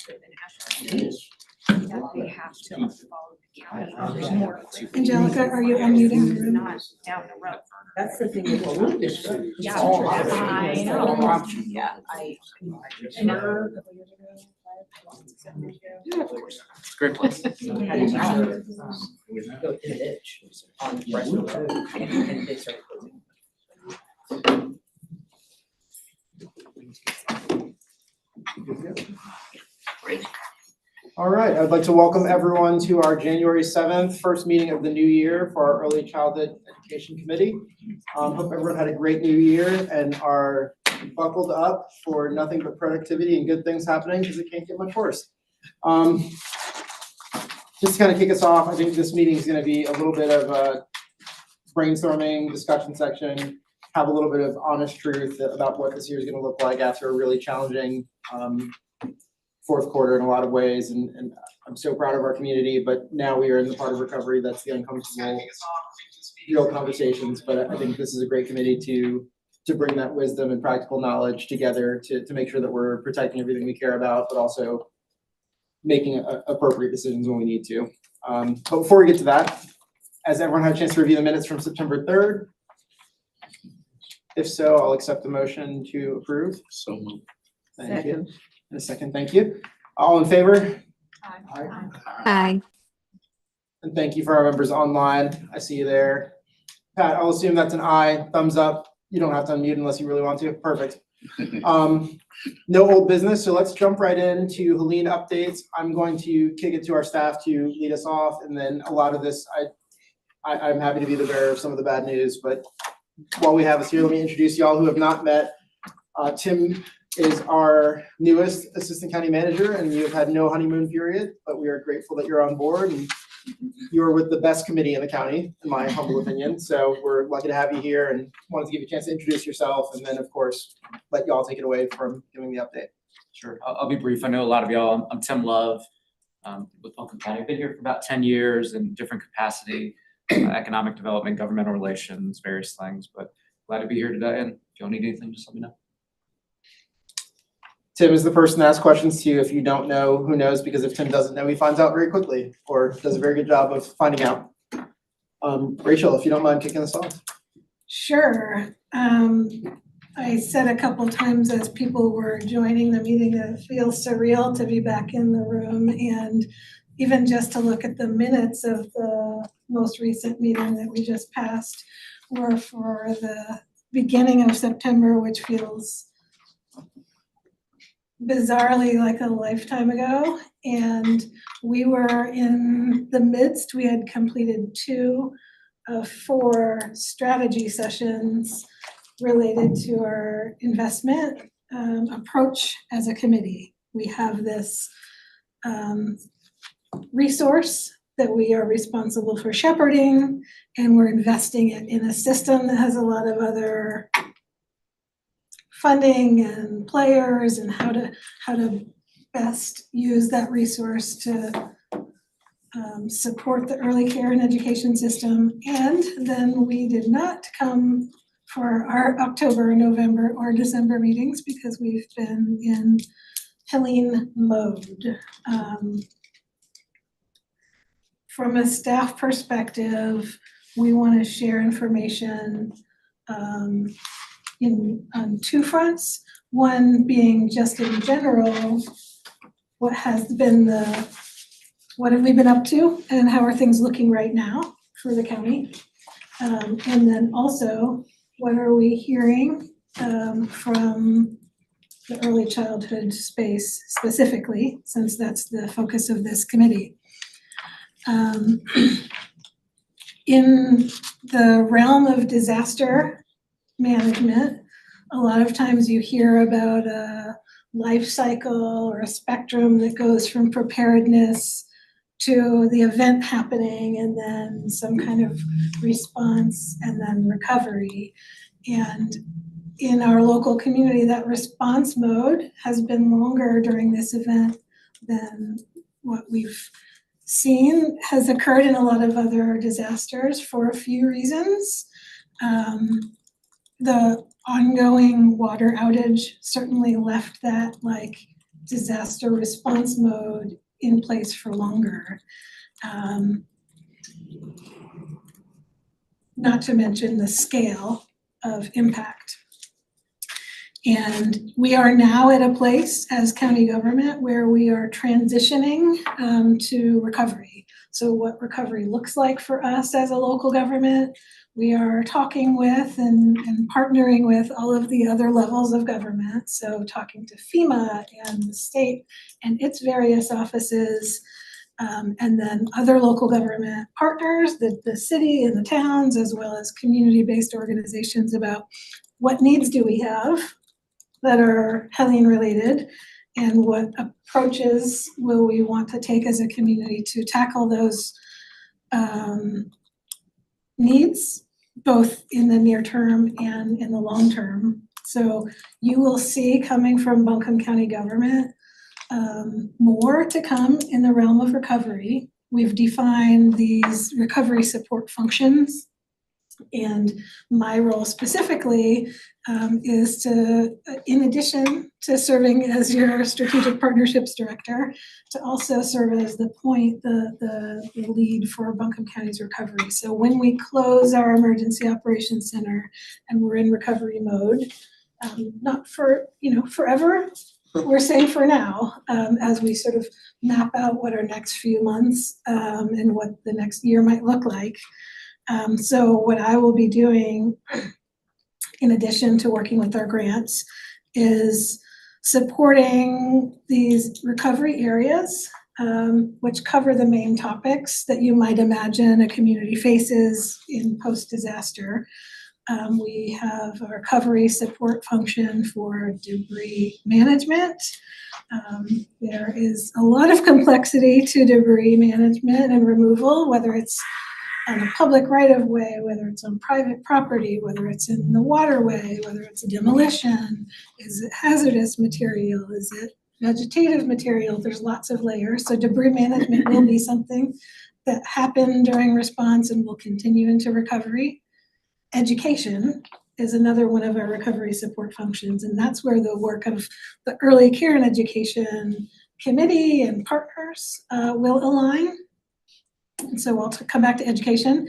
faster than Ashland. That they have to follow the county more. Angelica, are you unmuting the room? Not down the road. That's the thing with the loop is. Yeah, all I options. know. Yeah, It's a great place. Go to the ditch on Bristol Road and they start closing. All right, I'd like to welcome everyone to our January 7th first meeting of the new year for our Early Childhood Education Committee. Hope everyone had a great new year and are buckled up for nothing but productivity and good things happening because it can't get much worse. Just to kind of kick us off, I think this meeting is going to be a little bit of a brainstorming discussion section, have a little bit of honest truth about what this year is going to look like after a really challenging fourth quarter in a lot of ways, and I'm so proud of our community, but now we are in the part of recovery that's the uncomfortable, real conversations, but I think this is a great committee to bring that wisdom and practical knowledge together to make sure that we're protecting everything we care about, but also making appropriate decisions when we need to. But before we get to that, has everyone had a chance to review the minutes from September 3rd? If so, I'll accept the motion to approve. So moved. Thank you. And a second, thank you. All in favor? Aye. And thank you for our members online. I see you there. Pat, I'll assume that's an aye, thumbs up. You don't have to unmute unless you really want to. Perfect. No old business, so let's jump right into Helene updates. I'm going to kick it to our staff to lead us off, and then a lot of this, I'm happy to be the bearer of some of the bad news, but while we have us here, let me introduce y'all who have not met. Tim is our newest assistant county manager, and you have had no honeymoon period, but we are grateful that you're on board, and you are with the best committee in the county, in my humble opinion. So we're lucky to have you here, and wanted to give you a chance to introduce yourself, and then of course, let y'all take it away from giving the update. Sure, I'll be brief. I know a lot of y'all. I'm Tim Love with Oakland County. I've been here for about 10 years in different capacity, economic development, governmental relations, various things, but glad to be here today. And if y'all need anything, just let me know. Tim is the person to ask questions to. If you don't know, who knows? Because if Tim doesn't know, he finds out very quickly, or does a very good job of finding out. Rachel, if you don't mind kicking us off. Sure. I said a couple times as people were joining the meeting that it feels surreal to be back in the room, and even just to look at the minutes of the most recent meeting that we just passed were for the beginning of September, which feels bizarrely like a lifetime ago. And we were in the midst, we had completed 2 of 4 strategy sessions related to our investment approach as a committee. We have this resource that we are responsible for shepherding, and we're investing it in a system that has a lot of other funding and players, and how to best use that resource to support the early care and education system. And then we did not come for our October, November, or December meetings because we've been in Helene mode. From a staff perspective, we want to share information on 2 fronts. One being just in general, what have we been up to, and how are things looking right now for the county? And then also, what are we hearing from the early childhood space specifically, since that's the focus of this committee. In the realm of disaster management, a lot of times you hear about a life cycle or a spectrum that goes from preparedness to the event happening, and then some kind of response, and then recovery. And in our local community, that response mode has been longer during this event than what we've seen has occurred in a lot of other disasters for a few reasons. The ongoing water outage certainly left that like disaster response mode in place for longer. Not to mention the scale of impact. And we are now at a place as county government where we are transitioning to recovery. So what recovery looks like for us as a local government, we are talking with and partnering with all of the other levels of government. So talking to FEMA and the state and its various offices, and then other local government partners, the city and the towns, as well as community-based organizations about what needs do we have that are Helene related, and what approaches will we want to take as a community to tackle those needs, both in the near term and in the long term. So you will see coming from Buncombe County government more to come in the realm of recovery. We've defined these recovery support functions, and my role specifically is to, in addition to serving as your strategic partnerships director, to also serve as the lead for Buncombe County's recovery. So when we close our emergency operations center and we're in recovery mode, not for, forever, we're saying for now, as we sort of map out what our next few months and what the next year might look like. So what I will be doing, in addition to working with our grants, is supporting these recovery areas, which cover the main topics that you might imagine a community faces in post-disaster. We have a recovery support function for debris management. There is a lot of complexity to debris management and removal, whether it's on a public right-of-way, whether it's on private property, whether it's in the waterway, whether it's a demolition, is it hazardous material, is it vegetative material? There's lots of layers. So debris management will be something that happened during response and will continue into recovery. Education is another one of our recovery support functions, and that's where the work of the Early Care and Education Committee and partners will align. And so I'll come back to education.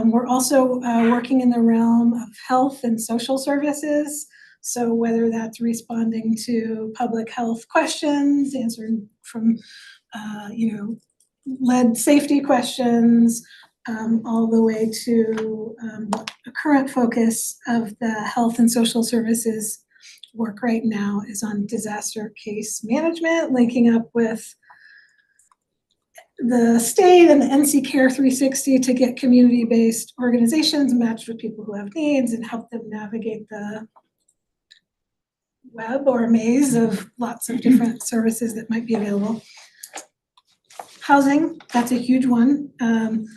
We're also working in the realm of health and social services. So whether that's responding to public health questions, answering from, lead safety questions, all the way to the current focus of the health and social services work right now is on disaster case management, linking up with the state and the NC Care 360 to get community-based organizations matched with people who have needs and help them navigate the web or maze of lots of different services that might be available. Housing, that's a huge one.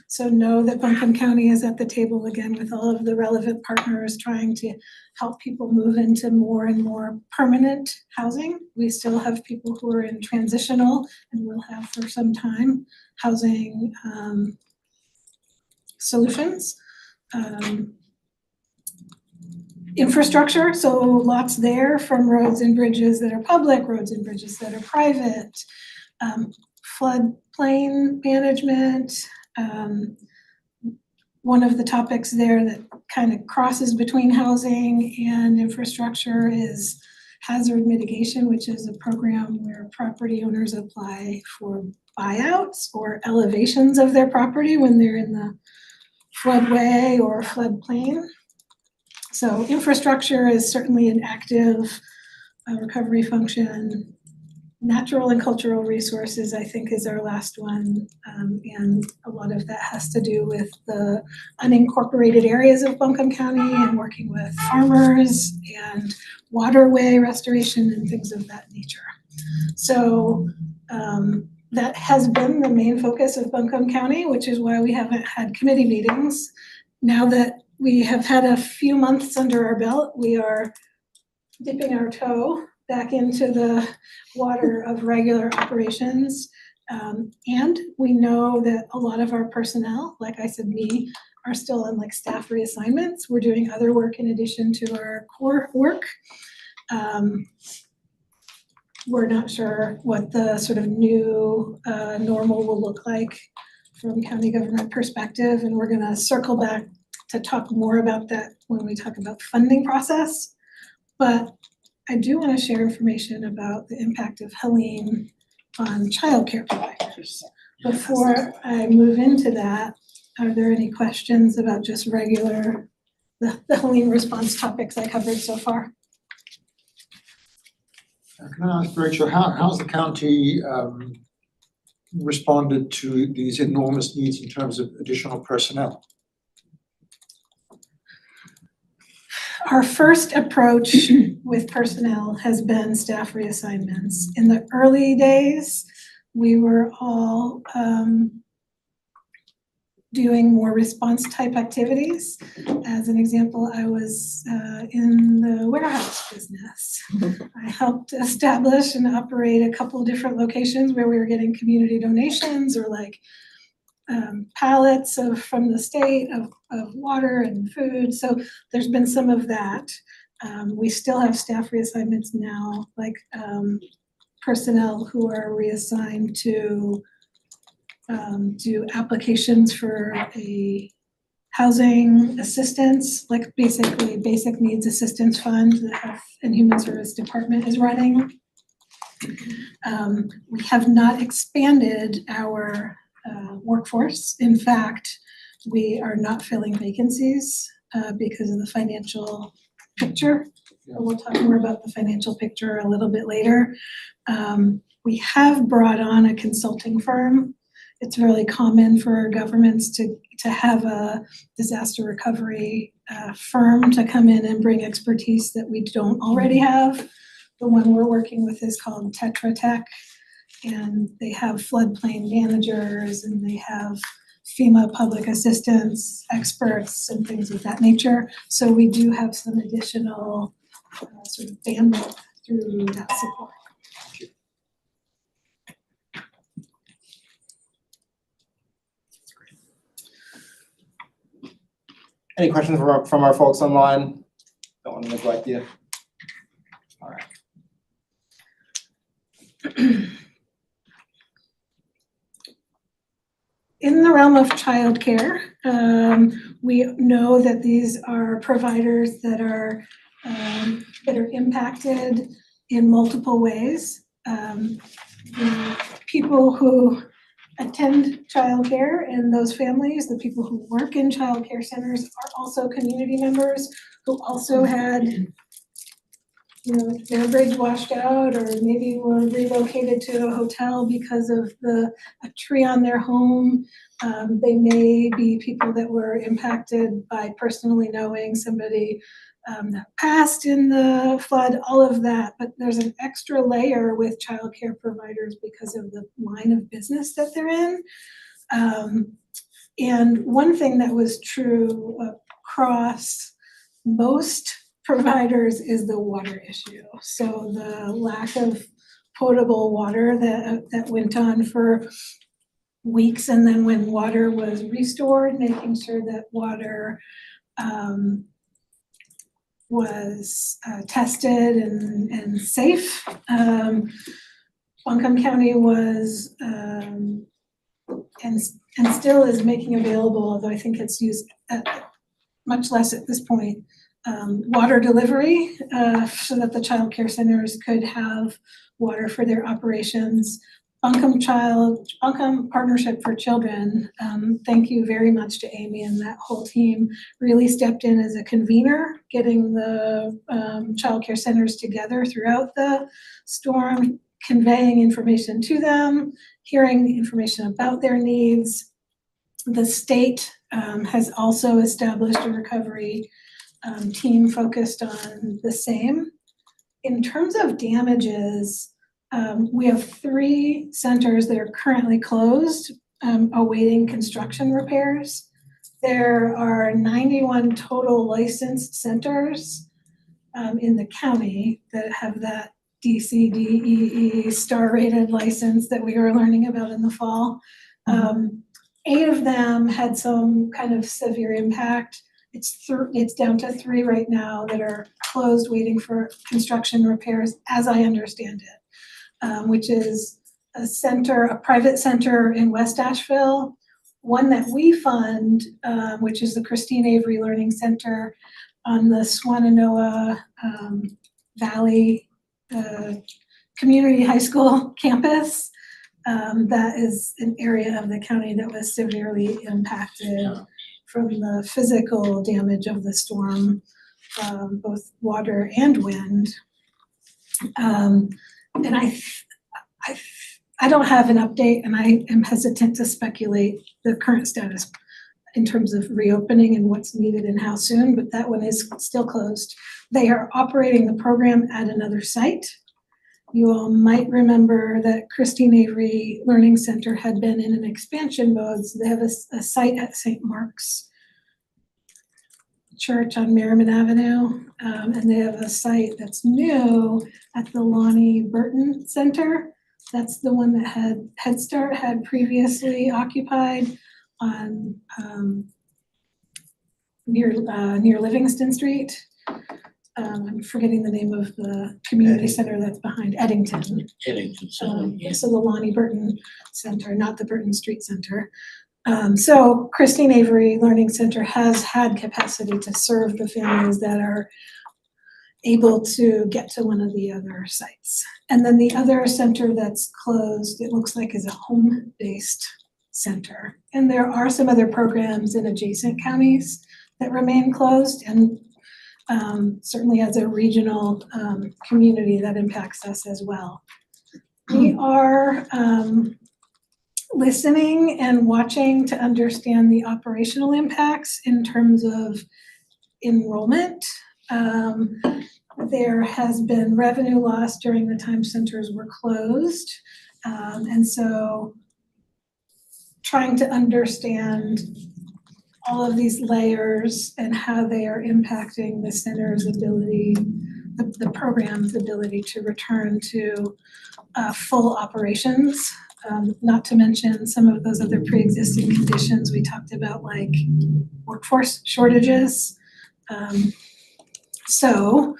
So know that Buncombe County is at the table again with all of the relevant partners trying to help people move into more and more permanent housing. We still have people who are in transitional and will have for some time housing solutions. Infrastructure, so lots there from roads and bridges that are public, roads and bridges that are private. Floodplain management. One of the topics there that kind of crosses between housing and infrastructure is hazard mitigation, which is a program where property owners apply for buyouts or elevations of their property when they're in the floodway or floodplain. So infrastructure is certainly an active recovery function. Natural and cultural resources, I think, is our last one, and a lot of that has to do with the unincorporated areas of Buncombe County and working with farmers and waterway restoration and things of that nature. So that has been the main focus of Buncombe County, which is why we haven't had committee meetings. Now that we have had a few months under our belt, we are dipping our toe back into the water of regular operations. And we know that a lot of our personnel, like I said, me, are still on like staff reassignments. We're doing other work in addition to our core work. we're not sure what the sort of new normal will look like from county government perspective, and we're gonna circle back to talk more about that when we talk about funding process. But I do wanna share information about the impact of Helene on childcare providers. Before I move into that, are there any questions about just regular, the Helene response topics I covered so far? Can I ask Rachel, how's the county responded to these enormous needs in terms of additional personnel? Our first approach with personnel has been staff reassignments. In the early days, we were all doing more response type activities. As an example, I was in the warehouse business. I helped establish and operate a couple different locations where we were getting community donations or like pallets from the state of water and food. So there's been some of that. We still have staff reassignments now, like personnel who are reassigned to do applications for a housing assistance, like basically basic needs assistance fund the Health and Human Service Department is running. We have not expanded our workforce. In fact, we are not filling vacancies because of the financial picture. We'll talk more about the financial picture a little bit later. We have brought on a consulting firm. It's really common for governments to have a disaster recovery firm to come in and bring expertise that we don't already have. The one we're working with is called Tetra Tech, and they have floodplain managers and they have FEMA public assistance experts and things of that nature. So we do have some additional sort of bandwidth through that support. Any questions from our folks online? Don't want to neglect you. All right. In the realm of childcare, we know that these are providers that are impacted in multiple ways. The people who attend childcare and those families, the people who work in childcare centers are also community members who also had, their bridge washed out or maybe were relocated to a hotel because of a tree on their home. They may be people that were impacted by personally knowing somebody that passed in the flood, all of that. But there's an extra layer with childcare providers because of the line of business that they're in. And one thing that was true across most providers is the water issue. So the lack of potable water that went on for weeks, and then when water was restored, making sure that water was tested and safe. Buncombe County was and still is making available, although I think it's used much less at this point, water delivery so that the child care centers could have water for their operations. Buncombe Partnership for Children, thank you very much to Amy and that whole team, really stepped in as a convener, getting the child care centers together throughout the storm, conveying information to them, hearing information about their needs. The state has also established a recovery team focused on the same. In terms of damages, we have 3 centers that are currently closed, awaiting construction repairs. There are 91 total licensed centers in the county that have that DCDEE star rated license that we were learning about in the fall. 8 of them had some kind of severe impact. It's down to 3 right now that are closed, waiting for construction repairs, as I understand it. which is a private center in West Asheville. One that we fund, which is the Christine Avery Learning Center on the Swannanoa Valley Community High School campus. That is an area of the county that was severely impacted from the physical damage of the storm, both water and wind. And I don't have an update, and I am hesitant to speculate the current status in terms of reopening and what's needed and how soon, but that one is still closed. They are operating the program at another site. You all might remember that Christine Avery Learning Center had been in an expansion mode. So they have a site at St. Mark's Church on Merriman Avenue, and they have a site that's new at the Lonnie Burton Center. That's the one that Head Start had previously occupied on near Livingston Street. I'm forgetting the name of the community center that's behind Eddington. So the Lonnie Burton Center, not the Burton Street Center. So Christine Avery Learning Center has had capacity to serve the families that are able to get to one of the other sites. And then the other center that's closed, it looks like, is a home-based center. And there are some other programs in adjacent counties that remain closed, and certainly as a regional community that impacts us as well. We are listening and watching to understand the operational impacts in terms of enrollment. There has been revenue loss during the time centers were closed. And so trying to understand all of these layers and how they are impacting the center's ability, the program's ability to return to full operations. Not to mention some of those other pre-existing conditions we talked about, like workforce shortages. So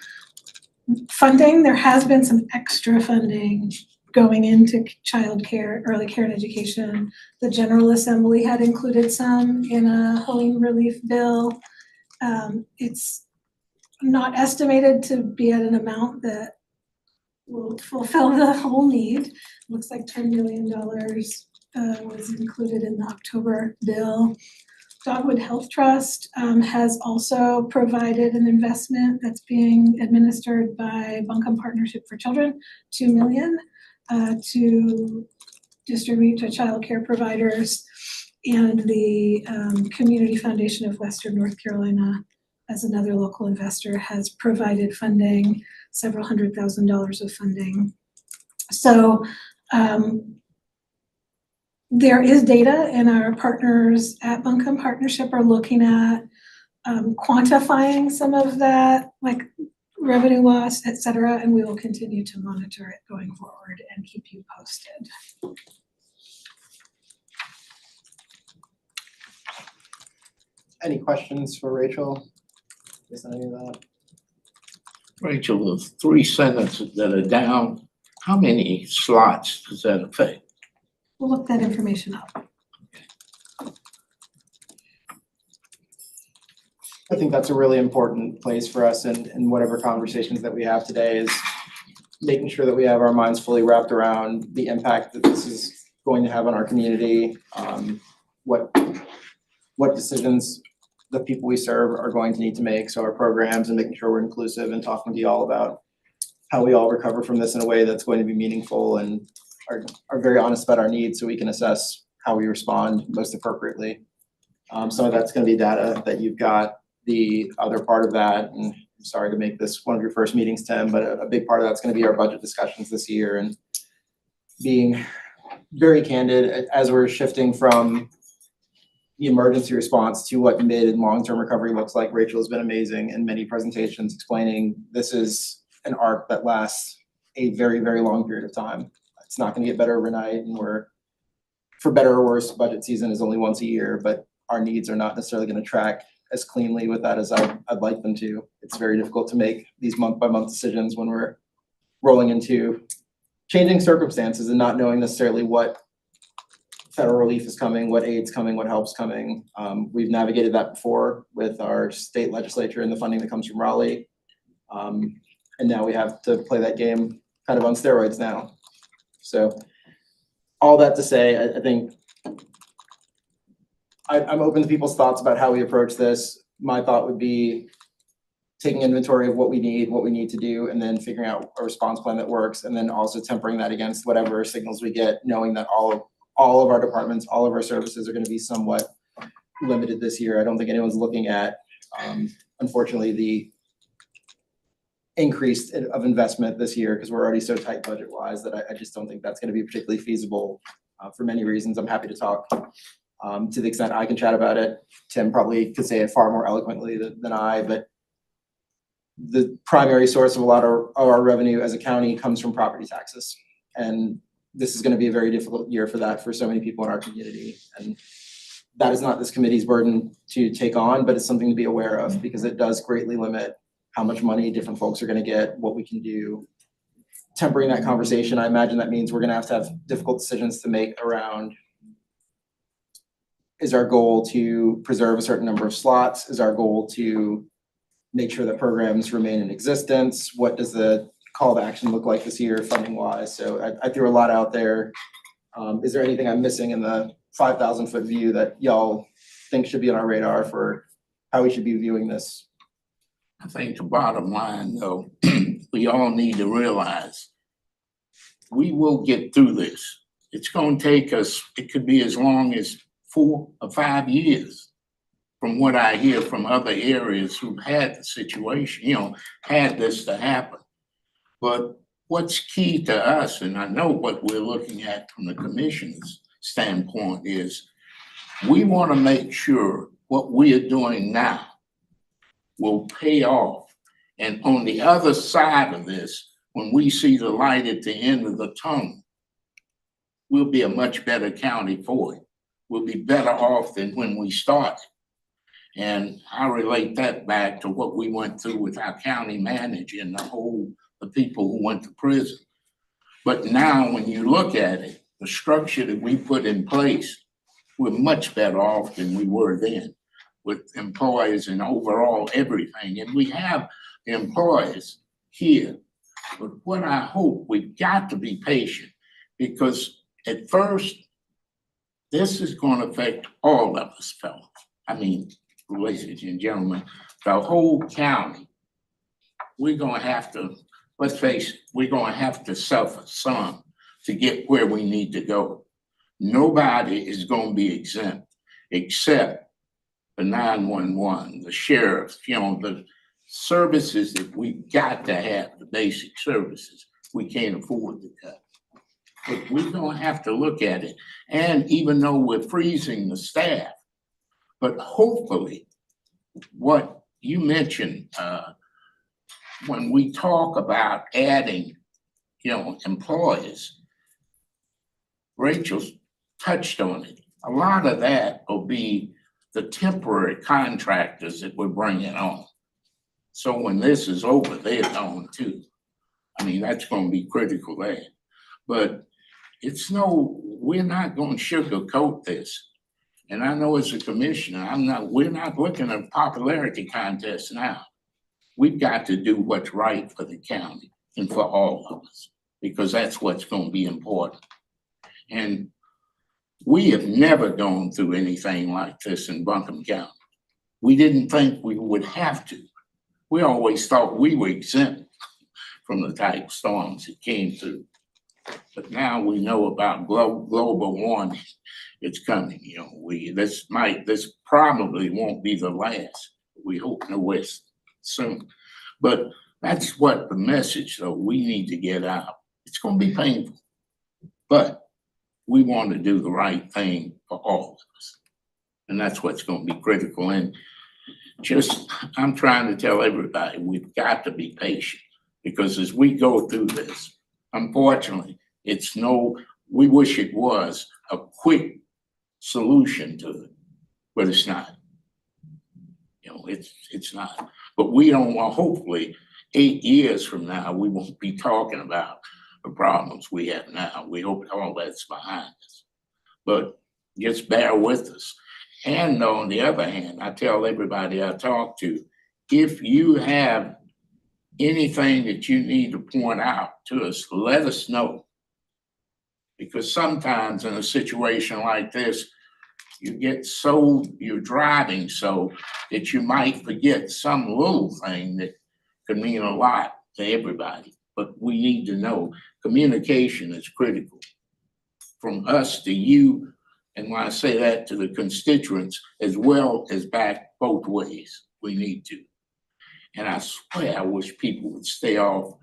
funding, there has been some extra funding going into childcare, early care and education. The General Assembly had included some in a Helene relief bill. It's not estimated to be at an amount that will fulfill the whole need. Looks like $10 million was included in the October bill. Dogwood Health Trust has also provided an investment that's being administered by Buncombe Partnership for Children, $2 million to distribute to child care providers. And the Community Foundation of Western North Carolina, as another local investor, has provided funding, several $100,000 of funding. So there is data, and our partners at Buncombe Partnership are looking at quantifying some of that, like revenue loss, et cetera, and we will continue to monitor it going forward and keep you posted. Any questions for Rachel? Is any of that? Rachel, the 3 sentences that are down, how many slots does that affect? We'll look that information up. I think that's a really important place for us in whatever conversations that we have today, is making sure that we have our minds fully wrapped around the impact that this is going to have on our community, what decisions the people we serve are going to need to make, so our programs, and making sure we're inclusive and talking to you all about how we all recover from this in a way that's going to be meaningful and are very honest about our needs, so we can assess how we respond most appropriately. Some of that's gonna be data that you've got. The other part of that, and I'm sorry to make this one of your first meetings, Tim, but a big part of that's gonna be our budget discussions this year, and being very candid as we're shifting from the emergency response to what mid and long-term recovery looks like. Rachel has been amazing in many presentations explaining this is an arc that lasts a very, very long period of time. It's not gonna get better overnight, and we're, for better or worse, budget season is only once a year, but our needs are not necessarily gonna track as cleanly with that as I'd like them to. It's very difficult to make these month-by-month decisions when we're rolling into changing circumstances and not knowing necessarily what federal relief is coming, what aid's coming, what help's coming. We've navigated that before with our state legislature and the funding that comes from Raleigh. And now we have to play that game kind of on steroids now. So all that to say, I think I'm open to people's thoughts about how we approach this. My thought would be taking inventory of what we need to do, and then figuring out a response plan that works, and then also tempering that against whatever signals we get, knowing that all of our departments, all of our services are gonna be somewhat limited this year. I don't think anyone's looking at, unfortunately, the increase of investment this year, because we're already so tight budget-wise that I just don't think that's gonna be particularly feasible for many reasons. I'm happy to talk to the extent I can chat about it. Tim probably could say it far more eloquently than I, but the primary source of a lot of our revenue as a county comes from property taxes. And this is gonna be a very difficult year for that for so many people in our community. And that is not this committee's burden to take on, but it's something to be aware of, because it does greatly limit how much money different folks are gonna get, what we can do. Tempering that conversation, I imagine that means we're gonna have to have difficult decisions to make around, is our goal to preserve a certain number of slots? Is our goal to make sure that programs remain in existence? What does the call to action look like this year, funding wise? So I threw a lot out there. Is there anything I'm missing in the 5,000-foot view that y'all think should be on our radar for how we should be viewing this? I think the bottom line, though, we all need to realize we will get through this. It's going to take us, it could be as long as 4 or 5 years, from what I hear from other areas who've had the situation, had this to happen. But what's key to us, and I know what we're looking at from the commission's standpoint, is we want to make sure what we are doing now will pay off. And on the other side of this, when we see the light at the end of the tunnel, we'll be a much better county for it. We'll be better off than when we started. And I relate that back to what we went through with our county manager and the people who went to prison. But now when you look at it, the structure that we put in place, we're much better off than we were then, with employees and overall everything. And we have the employees here. But what I hope, we've got to be patient, because at first, this is going to affect all of us, fellas. I mean, ladies and gentlemen, the whole county. We're going to have to, let's face it, we're going to have to suffer some to get where we need to go. Nobody is going to be exempt except the 911, the sheriff, the services that we've got to have, the basic services we can't afford to cut. But we're going to have to look at it. And even though we're freezing the staff, but hopefully what you mentioned, when we talk about adding, employees, Rachel's touched on it. A lot of that will be the temporary contractors that we're bringing on. So when this is over, they're gone too. I mean, that's going to be critical there. But we're not going to sugarcoat this. And I know as a commissioner, we're not looking at a popularity contest now. We've got to do what's right for the county and for all of us, because that's what's going to be important. And we have never gone through anything like this in Buncombe County. We didn't think we would have to. We always thought we were exempt from the type of storms that came through. But now we know about global warming. It's coming. This probably won't be the last. We hope in the West soon. But that's what the message, though, we need to get out. It's going to be painful, but we want to do the right thing for all of us. And that's what's going to be critical. And I'm trying to tell everybody, we've got to be patient, because as we go through this, unfortunately, we wish it was a quick solution to it, but it's not. It's not. But we don't want, hopefully, 8 years from now, we won't be talking about, the problems we have now. We hope all that's behind us. But just bear with us. And on the other hand, I tell everybody I talk to, if you have anything that you need to point out to us, let us know. Because sometimes in a situation like this, you're driving so that you might forget some little thing that could mean a lot to everybody. But we need to know communication is critical from us to you. And when I say that, to the constituents as well as back both ways, we need to. And I swear, I wish people would stay off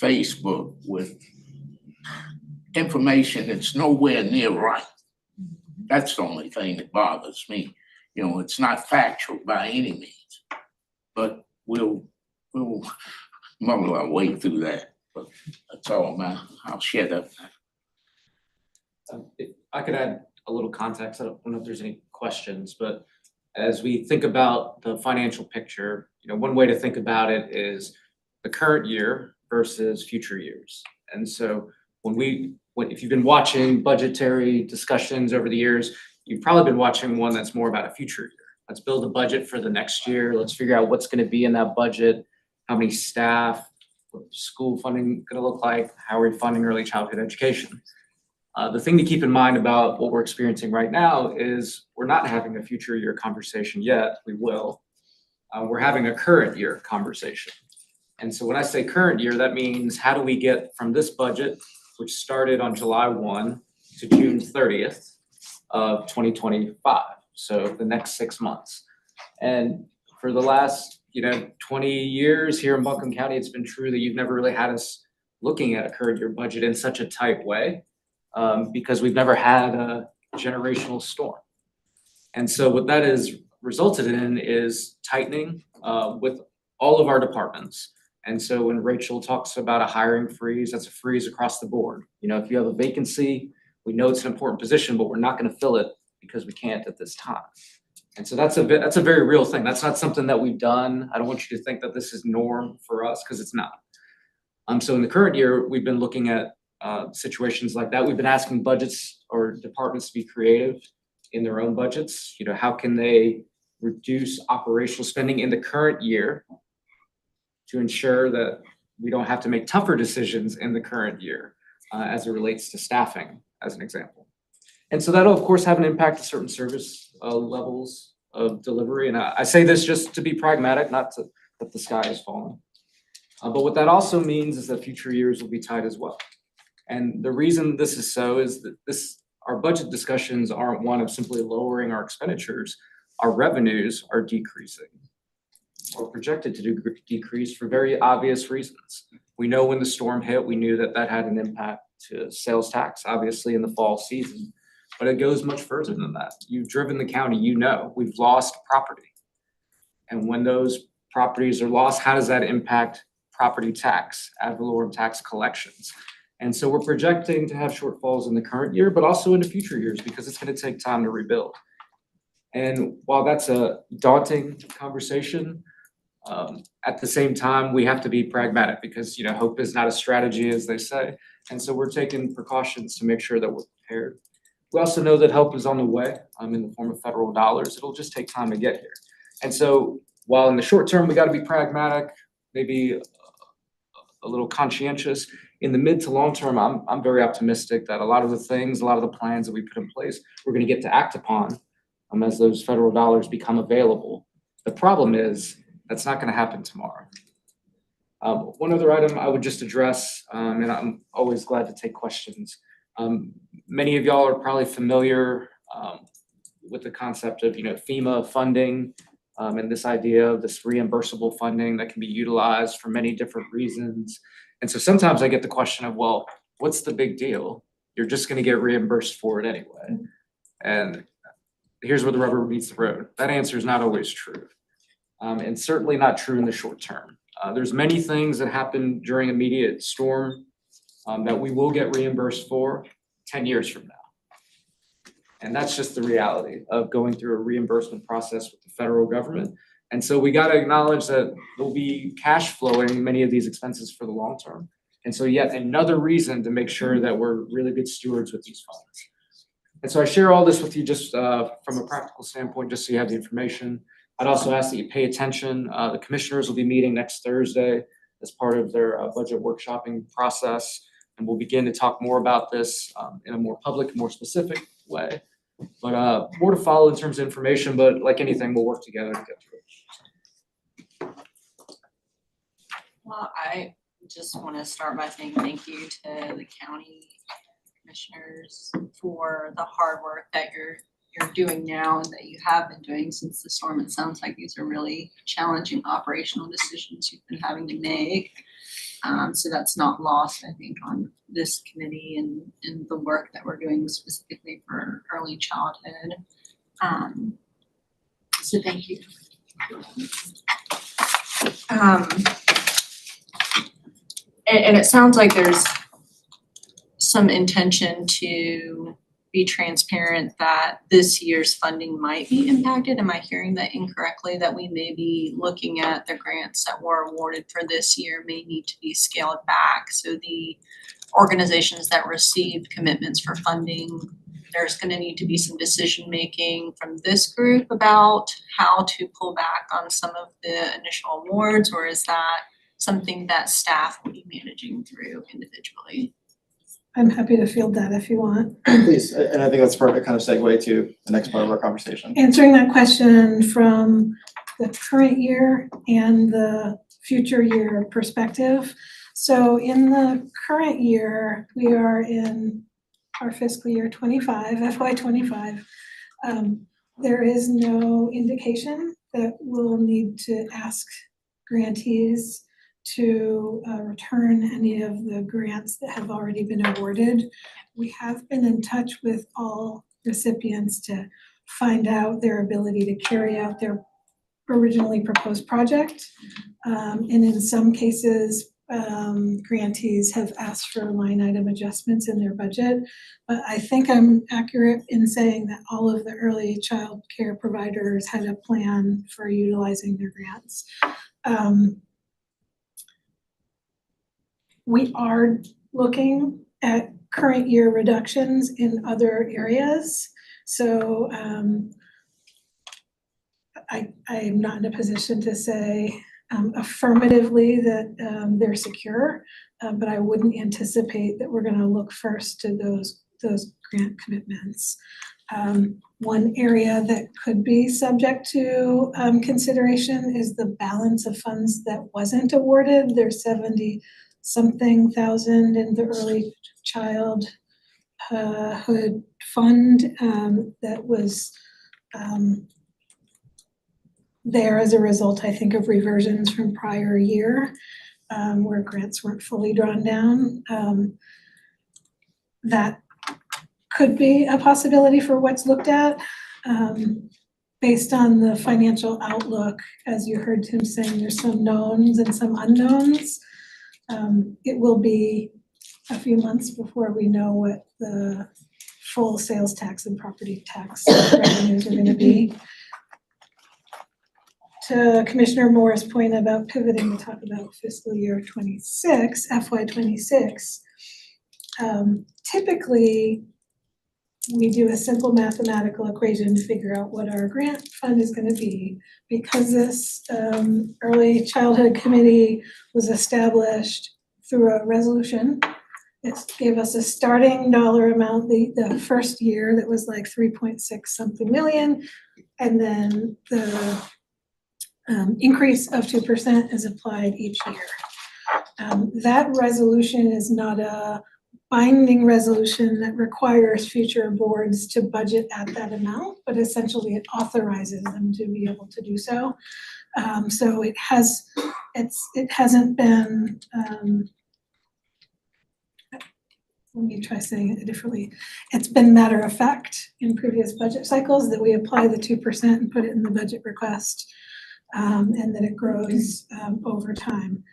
Facebook with information that's nowhere near right. That's the only thing that bothers me. You know, it's not factual by any means, but we'll muddle our way through that. But that's all, man. I'll shut up now. If I could add a little context, I don't know if there's any questions, but as we think about the financial picture, you know, one way to think about it is the current year versus future years. And so if you've been watching budgetary discussions over the years, you've probably been watching one that's more about a future year. Let's build a budget for the next year. Let's figure out what's going to be in that budget, how many staff, what's school funding going to look like, how are we funding early childhood education. The thing to keep in mind about what we're experiencing right now is we're not having a future year conversation yet. We will. We're having a current year conversation. And so when I say current year, that means how do we get from this budget, which started on July 1 to June 30th of 2025. So the next 6 months. And for the last, 20 years here in Buncombe County, it's been true that you've never really had us looking at a current year budget in such a tight way because we've never had a generational storm. And so what that has resulted in is tightening with all of our departments. And so when Rachel talks about a hiring freeze, that's a freeze across the board. If you have a vacancy, we know it's an important position, but we're not going to fill it because we can't at this time. And so that's a very real thing. That's not something that we've done. I don't want you to think that this is norm for us because it's not. So in the current year, we've been looking at situations like that. We've been asking budgets or departments to be creative in their own budgets. How can they reduce operational spending in the current year to ensure that we don't have to make tougher decisions in the current year as it relates to staffing, as an example. And so that'll, of course, have an impact to certain service levels of delivery. And I say this just to be pragmatic, not that the sky is falling. But what that also means is that future years will be tight as well. And the reason this is so is that our budget discussions aren't one of simply lowering our expenditures. Our revenues are decreasing or projected to decrease for very obvious reasons. We know when the storm hit, we knew that that had an impact to sales tax, obviously in the fall season, but it goes much further than that. You've driven the county, we've lost property. And when those properties are lost, how does that impact property tax, ad valorem tax collections? And so we're projecting to have shortfalls in the current year, but also in the future years because it's going to take time to rebuild. And while that's a daunting conversation, at the same time, we have to be pragmatic because, hope is not a strategy, as they say. And so we're taking precautions to make sure that we're prepared. We also know that help is on the way in the form of federal dollars. It'll just take time to get here. And so while in the short term, we got to be pragmatic, maybe a little conscientious, in the mid to long term, I'm very optimistic that a lot of the plans that we put in place, we're going to get to act upon as those federal dollars become available. The problem is that's not going to happen tomorrow. One other item I would just address, and I'm always glad to take questions. Many of y'all are probably familiar with the concept of FEMA funding and this idea of this reimbursable funding that can be utilized for many different reasons. And so sometimes I get the question of, well, what's the big deal? You're just going to get reimbursed for it anyway. And here's where the rubber meets the road. That answer is not always true. And certainly not true in the short term. There's many things that happen during immediate storm that we will get reimbursed for 10 years from now. And that's just the reality of going through a reimbursement process with the federal government. And so we got to acknowledge that there'll be cash flowing many of these expenses for the long term. And so yet another reason to make sure that we're really good stewards with these funds. And so I share all this with you just from a practical standpoint, just so you have the information. I'd also ask that you pay attention. The commissioners will be meeting next Thursday as part of their budget workshopping process. And we'll begin to talk more about this in a more public, more specific way. But more to follow in terms of information, but like anything, we'll work together to get through it. Well, I just want to start by saying thank you to the county commissioners for the hard work that you're doing now and that you have been doing since the storm. It sounds like these are really challenging operational decisions you've been having to make. So that's not lost, I think, on this committee and the work that we're doing specifically for early childhood. So thank you. And it sounds like there's some intention to be transparent that this year's funding might be impacted. Am I hearing that incorrectly, that we may be looking at the grants that were awarded for this year may need to be scaled back? So the organizations that received commitments for funding, there's going to need to be some decision making from this group about how to pull back on some of the initial awards, or is that something that staff will be managing through individually? I'm happy to field that if you want. Please, and I think that's a perfect kind of segue to the next part of our conversation. Answering that question from the current year and the future year perspective. So in the current year, we are in our fiscal year 25, FY 25. There is no indication that we'll need to ask grantees to return any of the grants that have already been awarded. We have been in touch with all recipients to find out their ability to carry out their originally proposed project. And in some cases, grantees have asked for line item adjustments in their budget. But I think I'm accurate in saying that all of the early child care providers had a plan for utilizing their grants. We are looking at current year reductions in other areas. So I am not in a position to say affirmatively that they're secure, but I wouldn't anticipate that we're going to look first to those grant commitments. One area that could be subject to consideration is the balance of funds that wasn't awarded. There's 70-something thousand in the early childhood fund that was there as a result, I think, of reversions from prior year where grants weren't fully drawn down. That could be a possibility for what's looked at. Based on the financial outlook, as you heard Tim saying, there's some knowns and some unknowns. It will be a few months before we know what the full sales tax and property tax revenues are going to be. To Commissioner Moore's point about pivoting to talk about fiscal year 26, FY 26, typically we do a simple mathematical equation to figure out what our grant fund is going to be. Because this early childhood committee was established through a resolution, it gave us a starting dollar amount the first year that was like 3.6 something million, and then the increase of 2% is applied each year. That resolution is not a binding resolution that requires future boards to budget at that amount, but essentially it authorizes them to be able to do so. So it hasn't been, let me try saying it differently. It's been matter of fact in previous budget cycles that we apply the 2% and put it in the budget request, and that it grows over time.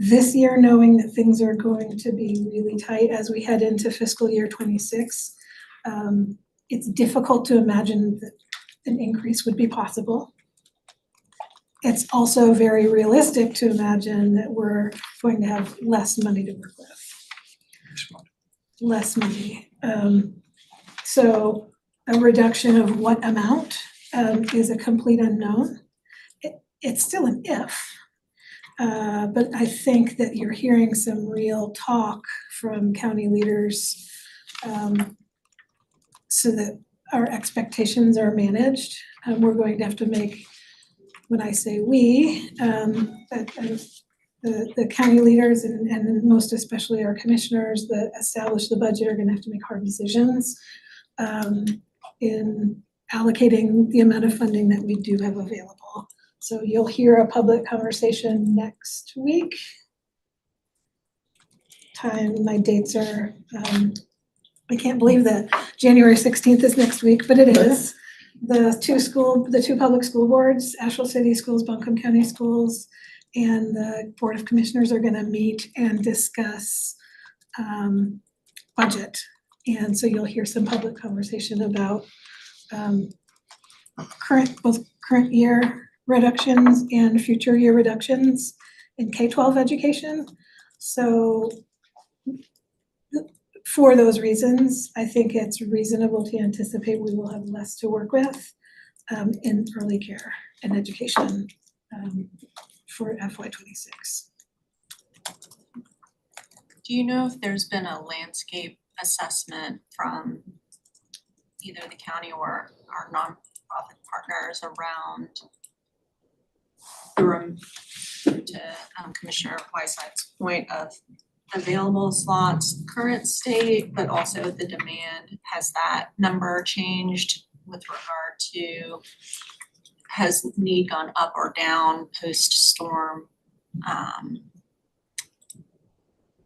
This year, knowing that things are going to be really tight as we head into fiscal year 26, it's difficult to imagine that an increase would be possible. it's also very realistic to imagine that we're going to have less money to work with. Less money. So a reduction of what amount is a complete unknown. It's still an if. But I think that you're hearing some real talk from county leaders so that our expectations are managed. We're going to have to make, when I say we, the county leaders and most especially our commissioners that establish the budget are gonna have to make hard decisions in allocating the amount of funding that we do have available. So you'll hear a public conversation next week. My dates are, I can't believe that January 16th is next week, but it is. The two public school boards, Asheville City Schools, Buncombe County Schools, and the Board of Commissioners are gonna meet and discuss budget. And so you'll hear some public conversation about both current year reductions and future year reductions in K-12 education. So for those reasons, I think it's reasonable to anticipate we will have less to work with in early care and education for FY26. Do you know if there's been a landscape assessment from either the county or our nonprofit partners around the room, to Commissioner Whiteside's point of available slots, current state, but also the demand? Has that number changed with regard to, has need gone up or down post-storm?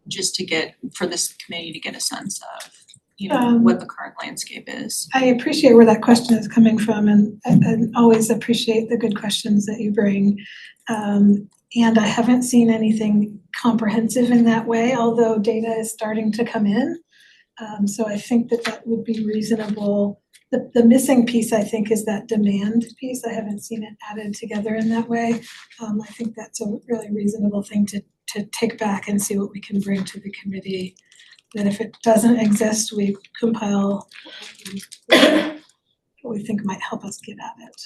Just to get, for this committee to get a sense of, you know, what the current landscape is. I appreciate where that question is coming from and always appreciate the good questions that you bring. And I haven't seen anything comprehensive in that way, although data is starting to come in. So I think that would be reasonable. The missing piece, I think, is that demand piece. I haven't seen it added together in that way. I think that's a really reasonable thing to take back and see what we can bring to the committee. That if it doesn't exist, we compile what we think might help us get at it.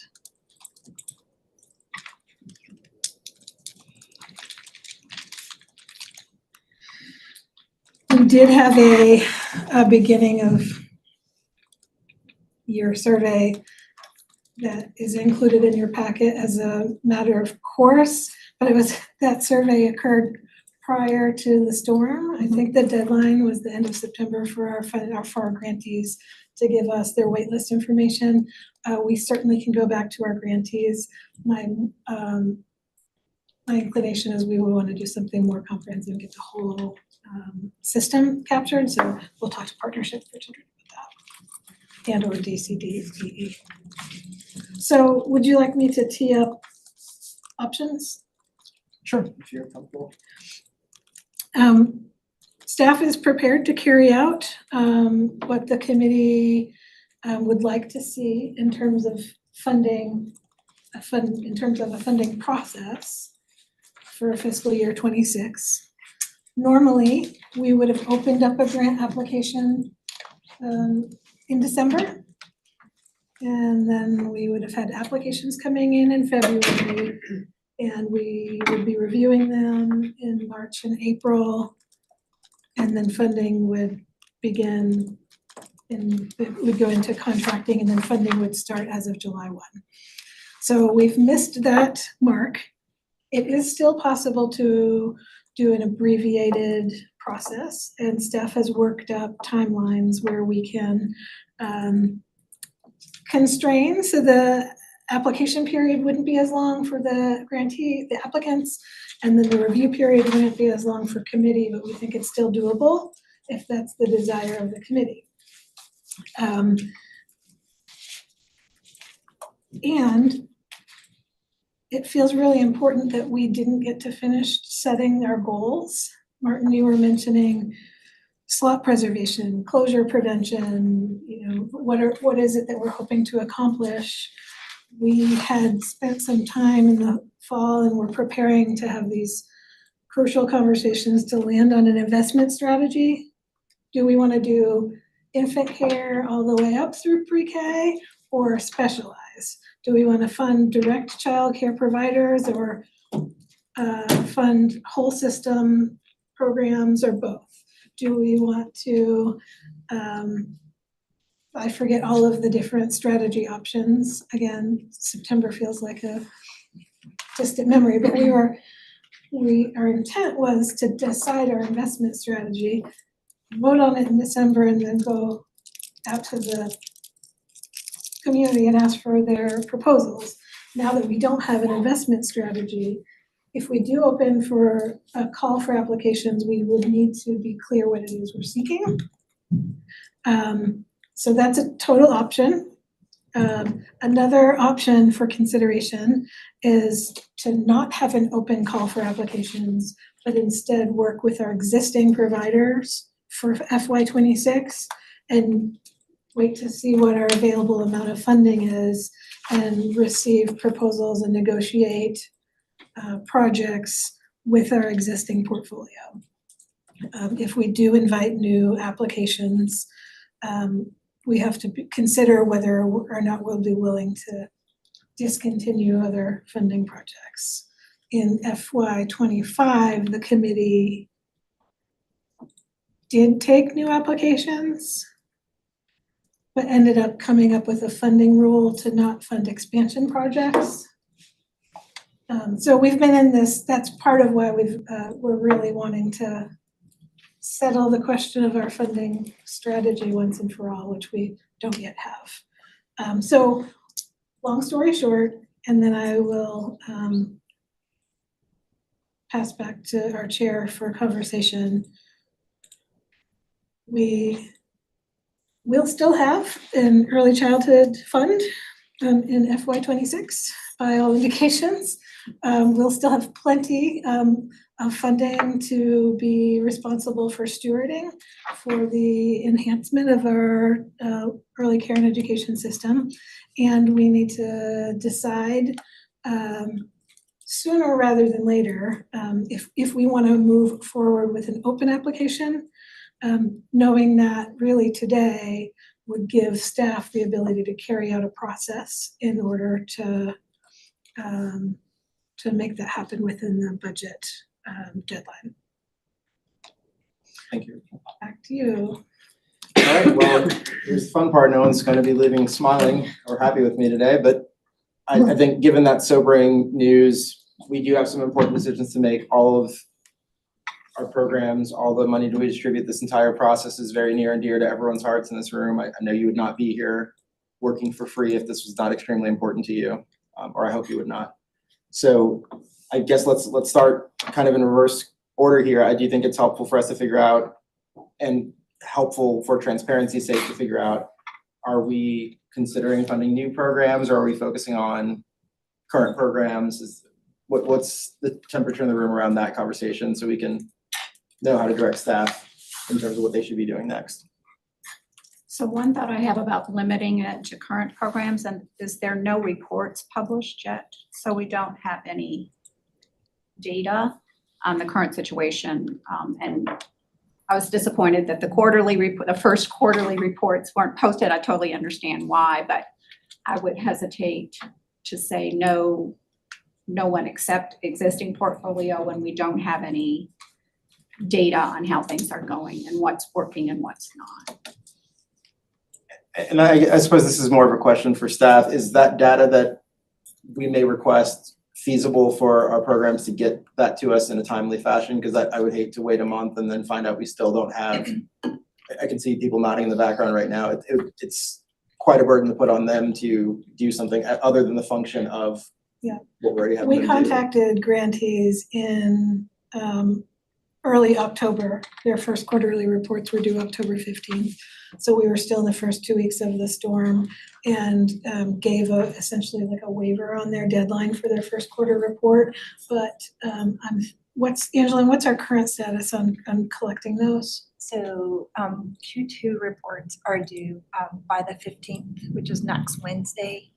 We did have a beginning of year survey that is included in your packet as a matter of course, but that survey occurred prior to the storm. I think the deadline was the end of September for our grantees to give us their waitlist information. We certainly can go back to our grantees. My inclination is we will want to do something more comprehensive and get the whole system captured. So we'll talk to Partnership for Children about that, and or DCD. So would you like me to tee up options? Sure, if you're comfortable. Staff is prepared to carry out what the committee would like to see in terms of funding, in terms of a funding process for fiscal year 26. Normally, we would have opened up a grant application in December. And then we would have had applications coming in February. And we would be reviewing them in March and April. And then funding would begin it would go into contracting, and then funding would start as of July 1. So we've missed that mark. It is still possible to do an abbreviated process, and staff has worked up timelines where we can constrain so the application period wouldn't be as long for the applicants, and then the review period wouldn't be as long for committee, but we think it's still doable if that's the desire of the committee. And it feels really important that we didn't get to finish setting our goals. Martin, you were mentioning slot preservation, closure prevention, you know, what is it that we're hoping to accomplish? we had spent some time in the fall and we're preparing to have these crucial conversations to land on an investment strategy. Do we want to do infant care all the way up through pre-K or specialize? Do we want to fund direct childcare providers or fund whole system programs or both? Do we want to, I forget all of the different strategy options. Again, September feels like a distant memory, but our intent was to decide our investment strategy, vote on it in December, and then go out to the community and ask for their proposals. Now that we don't have an investment strategy, if we do open for a call for applications, we would need to be clear what it is we're seeking. So that's a total option. Another option for consideration is to not have an open call for applications, but instead work with our existing providers for FY26 and wait to see what our available amount of funding is and receive proposals and negotiate projects with our existing portfolio. If we do invite new applications, we have to consider whether or not we'll be willing to discontinue other funding projects. In FY25, the committee did take new applications, but ended up coming up with a funding rule to not fund expansion projects. So we've been in this, that's part of why we're really wanting to settle the question of our funding strategy once and for all, which we don't yet have. So long story short, and then I will pass back to our chair for conversation. We will still have an early childhood fund in FY26 by all indications. We'll still have plenty of funding to be responsible for stewarding for the enhancement of our early care and education system. And we need to decide sooner rather than later if we want to move forward with an open application, knowing that really today would give staff the ability to carry out a process in order to make that happen within the budget deadline. Thank you. Back to you. All right, well, here's the fun part. No one's going to be leaving smiling or happy with me today, but I think given that sobering news, we do have some important decisions to make. All of our programs, all the money that we distribute, this entire process is very near and dear to everyone's hearts in this room. I know you would not be here working for free if this was not extremely important to you, or I hope you would not. So I guess let's start kind of in reverse order here. I do think it's helpful for us to figure out, and helpful for transparency's sake to figure out, are we considering funding new programs or are we focusing on current programs? What's the temperature in the room around that conversation so we can know how to direct staff in terms of what they should be doing next? So one thought I have about limiting it to current programs, and is there no reports published yet? So we don't have any data on the current situation. And I was disappointed that the first quarterly reports weren't posted. I totally understand why, but I would hesitate to say no one except existing portfolio when we don't have any data on how things are going and what's working and what's not. And I suppose this is more of a question for staff. Is that data that we may request feasible for our programs to get that to us in a timely fashion? Because I would hate to wait a month and then find out we still don't have. I can see people nodding in the background right now. It's quite a burden to put on them to do something other than the function of what we already have. We contacted grantees in early October. Their first quarterly reports were due October 15th. So we were still in the first 2 weeks of the storm and gave essentially like a waiver on their deadline for their first quarter report. But Angeline, what's our current status on collecting those? So Q2 reports are due by the 15th, which is next Wednesday.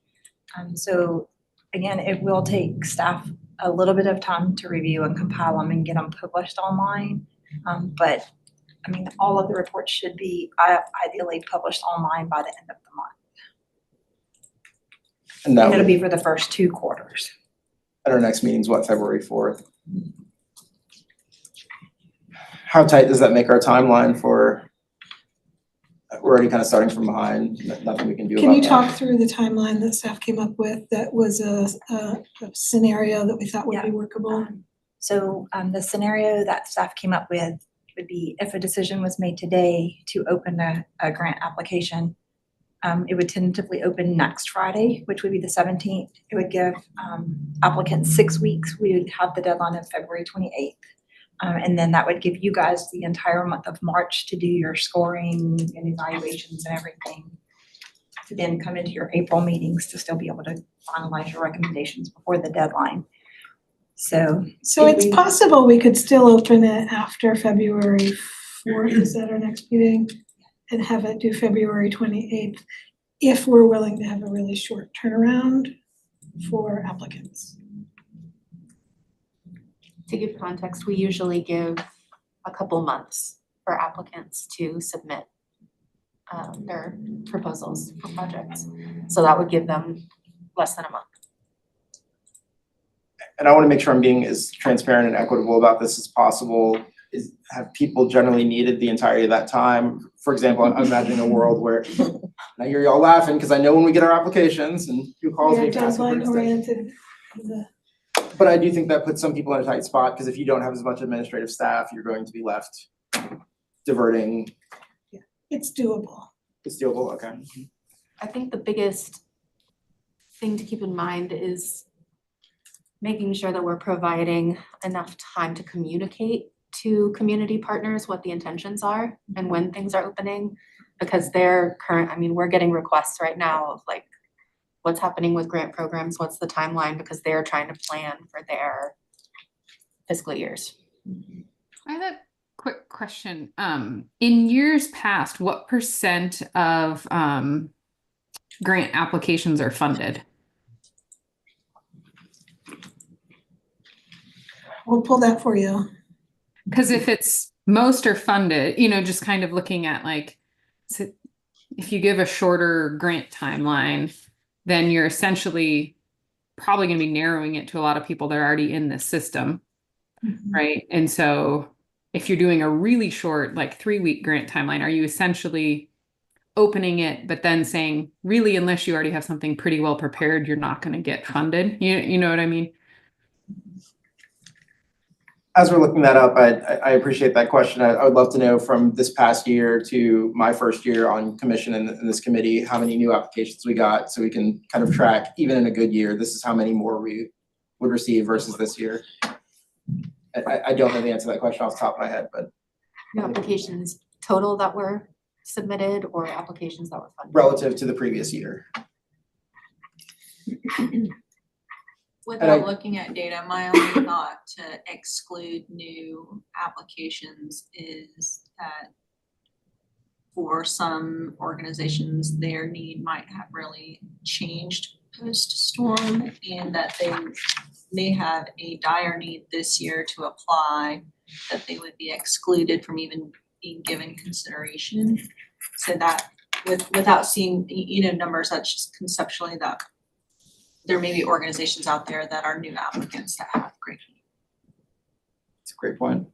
So again, it will take staff a little bit of time to review and compile them and get them published online. But I mean, all of the reports should be ideally published online by the end of the month. And that And it'll would, be for the first 2 quarters. at our next meeting's what, February 4th? How tight does that make our timeline for, we're already kind of starting from behind, nothing we can do about that. Can you talk through the timeline that staff came up with that was a scenario that we thought would be Yeah. workable? So the scenario that staff came up with would be if a decision was made today to open a grant application, it would tentatively open next Friday, which would be the 17th. It would give applicants 6 weeks. We would have the deadline of February 28th. And then that would give you guys the entire month of March to do your scoring and evaluations and everything. To then come into your April meetings to still be able to finalize your recommendations before the deadline. So It's possible we could still open it after February 4th, is that our next meeting? And have it due February 28th, if we're willing to have a really short turnaround for applicants. To give context, we usually give a couple months for applicants to submit their proposals for projects. So that would give them less than a month. And I want to make sure I'm being as transparent and equitable about this as possible. Have people generally needed the entirety of that time? For example, I'm imagining a world where, I hear y'all laughing because I know when we get our applications and who calls me Yeah, for asking for deadline an extension. oriented. But I do think that puts some people in a tight spot, because if you don't have as much administrative staff, you're going to be left diverting. It's doable. It's doable, okay. I think the biggest thing to keep in mind is making sure that we're providing enough time to communicate to community partners what the intentions are and when things are opening, because we're getting requests right now of like, what's happening with grant programs, what's the timeline, because they're trying to plan for their fiscal years. I have a quick question. In years past, what % of grant applications are funded? We'll pull that for you. Because if it's most are funded, just kind of looking at like, if you give a shorter grant timeline, then you're essentially probably going to be narrowing it to a lot of people that are already in the system, right? And so if you're doing a really short, like 3-week grant timeline, are you essentially opening it, but then saying, really, unless you already have something pretty well prepared, you're not going to get funded? You know what I mean? As we're looking that up, I appreciate that question. I would love to know from this past year to my first year on commission in this committee, how many new applications we got, so we can kind of track, even in a good year, this is how many more we would receive versus this year. I don't know the answer to that question off the top of my head, but New applications total that were submitted or applications that were funded? relative to the previous year. Without looking at data, my only thought to exclude new applications is that for some organizations, their need might have really changed post-storm, and that they may have a dire need this year to apply, that they would be excluded from even being given consideration. So that without seeing, numbers, that's just conceptually that there may be organizations out there that are new applicants that have great need. It's a great point.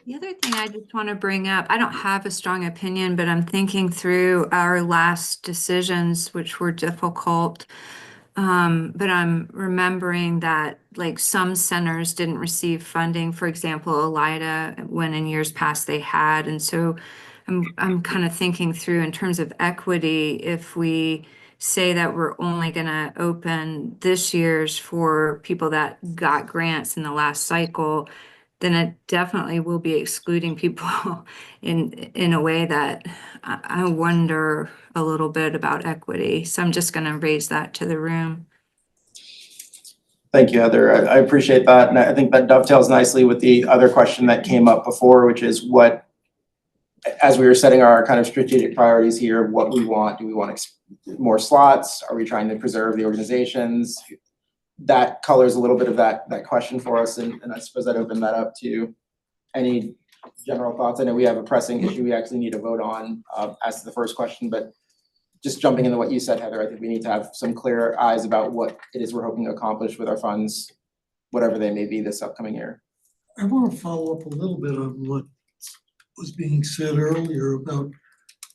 The other thing I just want to bring up, I don't have a strong opinion, but I'm thinking through our last decisions, which were difficult. But I'm remembering that like some centers didn't receive funding, for example, OLIDA, when in years past they had. And so I'm kind of thinking through in terms of equity, if we say that we're only going to open this year's for people that got grants in the last cycle, then it definitely will be excluding people in a way that I wonder a little bit about equity. So I'm just going to raise that to the room. Thank you, Heather. I appreciate that. And I think that dovetails nicely with the other question that came up before, which is what, as we were setting our kind of strategic priorities here, what we want, do we want more slots? Are we trying to preserve the organizations? That colors a little bit of that question for us, and I suppose I'd open that up to any general thoughts. I know we have a pressing issue we actually need to vote on as to the first question, but just jumping into what you said, Heather, I think we need to have some clear eyes about what it is we're hoping to accomplish with our funds, whatever they may be this upcoming year. I want to follow up a little bit on what was being said earlier about,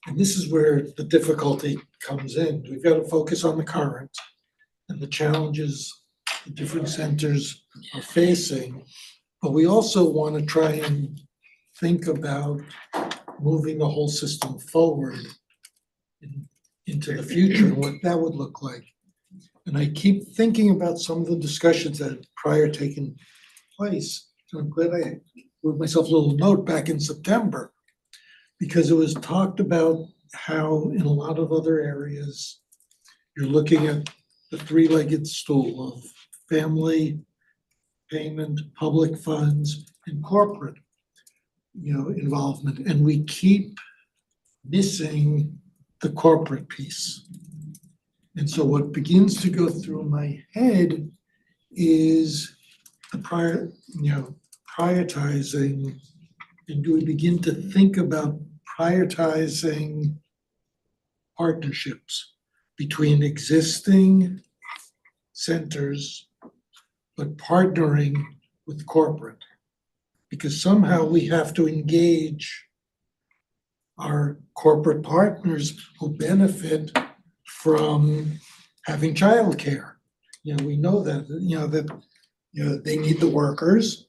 and this is where the difficulty comes in. We've got to focus on the current and the challenges the different centers are facing. But we also want to try and think about moving the whole system forward into the future and what that would look like. And I keep thinking about some of the discussions that had prior taken place. So I'm glad I wrote myself a little note back in September, because it was talked about how in a lot of other areas, you're looking at the three-legged stool of family, payment, public funds, and corporate, involvement. And we keep missing the corporate piece. And so what begins to go through my head is the prioritizing, and do we begin to think about prioritizing partnerships between existing centers, but partnering with corporate? Because somehow we have to engage our corporate partners who benefit from having childcare. We know that, they need the workers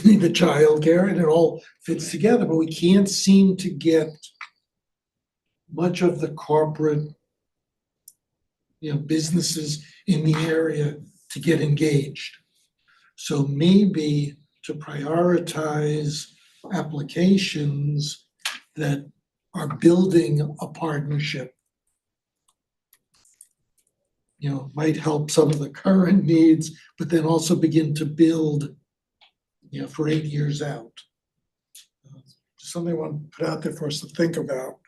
need the childcare, and it all fits together, but we can't seem to get much of the corporate, businesses in the area to get engaged. So maybe to prioritize applications that are building a partnership, might help some of the current needs, but then also begin to build, for 8 years out. Something I want to put out there for us to think about.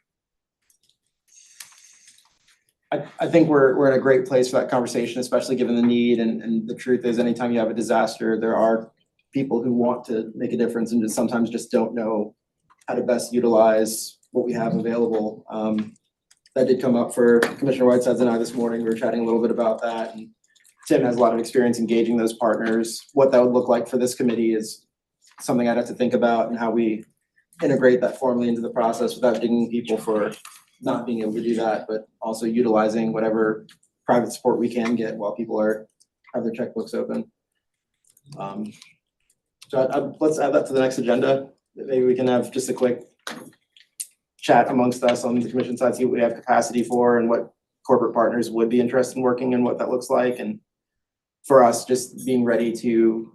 I think we're in a great place for that conversation, especially given the need, and the truth is, anytime you have a disaster, there are people who want to make a difference and sometimes just don't know how to best utilize what we have available. That did come up for Commissioner Whitesides and I this morning. We were chatting a little bit about that, and Tim has a lot of experience engaging those partners. What that would look like for this committee is something I'd have to think about, and how we integrate that formally into the process without dinging people for not being able to do that, but also utilizing whatever private support we can get while people have their checkbooks open. So let's add that to the next agenda. Maybe we can have just a quick chat amongst us on the commission side, see what we have capacity for and what corporate partners would be interested in working and what that looks like. And for us, just being ready to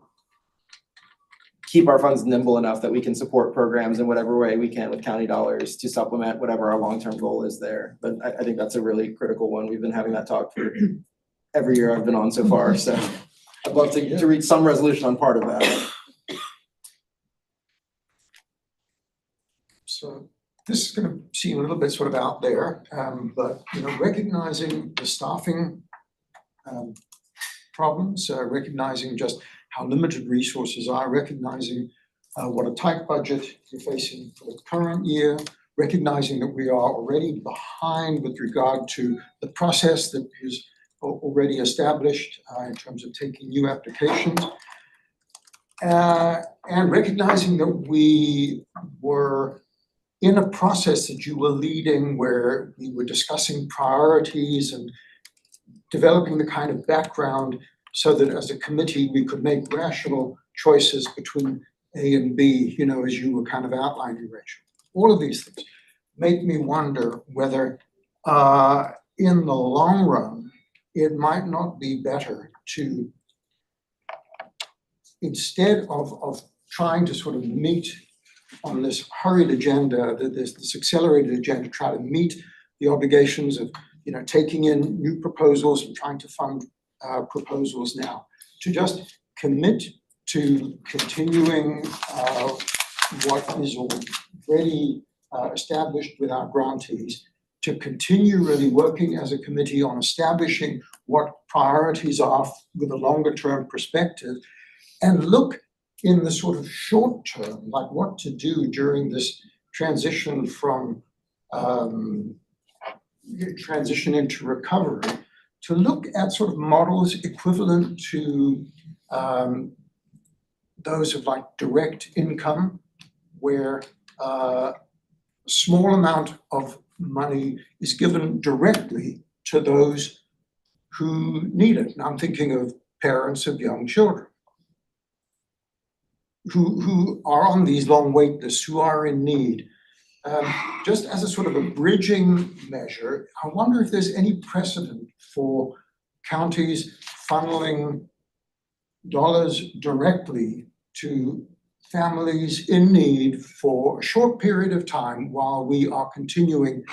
keep our funds nimble enough that we can support programs in whatever way we can with county dollars to supplement whatever our long-term goal is there. But I think that's a really critical one. We've been having that talk for every year I've been on so far. So I'd love to reach some resolution on part of that. So this is going to seem a little bit sort of out there, but recognizing the staffing problems, recognizing just how limited resources are, recognizing what a tight budget you're facing for the current year, recognizing that we are already behind with regard to the process that is already established in terms of taking new applications, and recognizing that we were in a process that you were leading where we were discussing priorities and developing the kind of background so that as a committee, we could make rational choices between A and B, as you were kind of outlining, Rachel. All of these things make me wonder whether in the long run, it might not be better to, instead of trying to sort of meet on this hurried agenda, this accelerated agenda, try to meet the obligations of taking in new proposals and trying to fund proposals now, to just commit to continuing what is already established with our grantees, to continue really working as a committee on establishing what priorities are with a longer term perspective, and look in the sort of short term, like what to do during this transition from transition into recovery, to look at sort of models equivalent to those of like direct income, where a small amount of money is given directly to those who need it. And I'm thinking of parents of young children who are on these long wait lists, who are in need. Just as a sort of a bridging measure, I wonder if there's any precedent for counties funneling dollars directly to families in need for a short period of time while we are continuing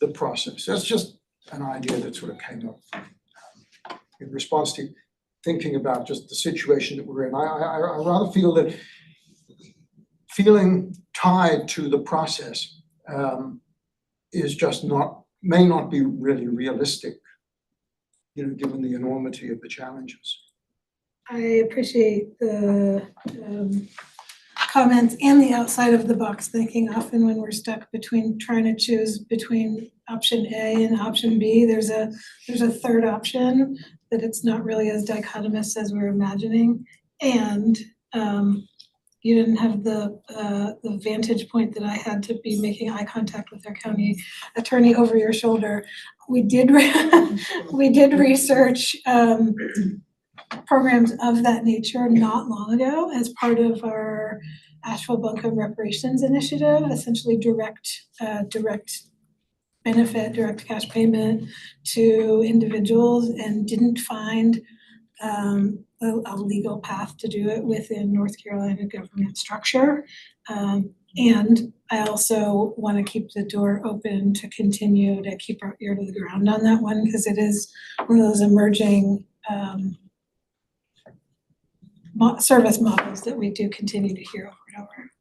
the process. That's just an idea that sort of came up in response to thinking about just the situation that we're in. I rather feel that feeling tied to the process is just may not be really realistic, given the enormity of the challenges. I appreciate the comments and the outside of the box thinking. Often when we're stuck between trying to choose between option A and option B, there's a third option, that it's not really as dichotomous as we're imagining. And you didn't have the vantage point that I had to be making eye contact with our county attorney over your shoulder. We did research programs of that nature not long ago as part of our Asheville Buncombe Reparations Initiative, essentially direct benefit, direct cash payment to individuals, and didn't find a legal path to do it within North Carolina government structure. And I also want to keep the door open to continue to keep our ear to the ground on that one, because it is one of those emerging service models that we do continue to hear over and over.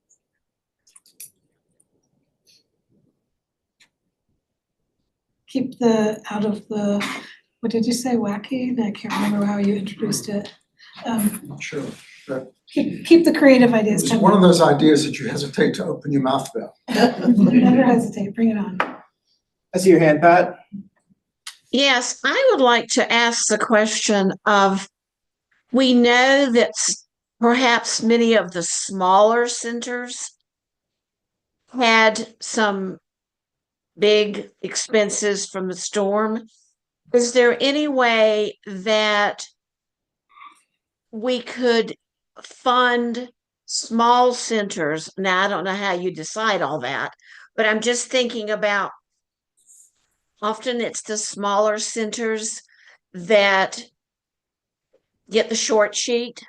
Keep out of the, what did you say, wacky? I can't remember how you introduced it. I'm not sure. Keep the creative ideas It's coming. one of those ideas that you hesitate to open your mouth about. Never hesitate, bring it on. I see your hand, Pat. Yes, I would like to ask the question of, we know that perhaps many of the smaller centers had some big expenses from the storm. Is there any way that we could fund small centers? Now, I don't know how you decide all that, but I'm just thinking about, often it's the smaller centers that get the short sheet,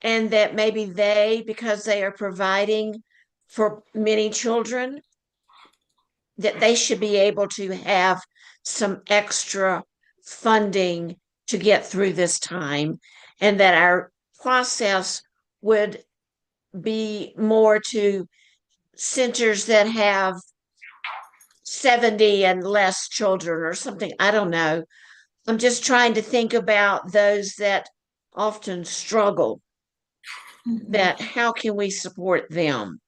and that maybe they, because they are providing for many children, that they should be able to have some extra funding to get through this time, and that our process would be more to centers that have 70 and less children or something. I don't know. I'm just trying to think about those that often struggle, that how can we support them?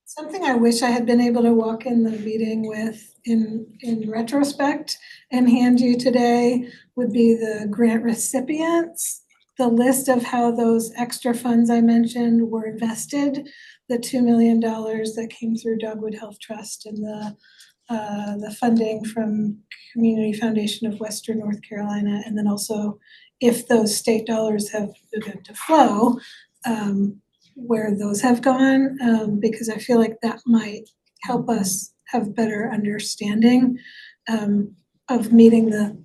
Something I wish I had been able to walk in the meeting with in retrospect and hand you today would be the grant recipients, the list of how those extra funds I mentioned were invested, the $2 million that came through Dogwood Health Trust, and the funding from Community Foundation of Western North Carolina, and then also if those state dollars have begun to flow, where those have gone, because I feel like that might help us have better understanding of meeting the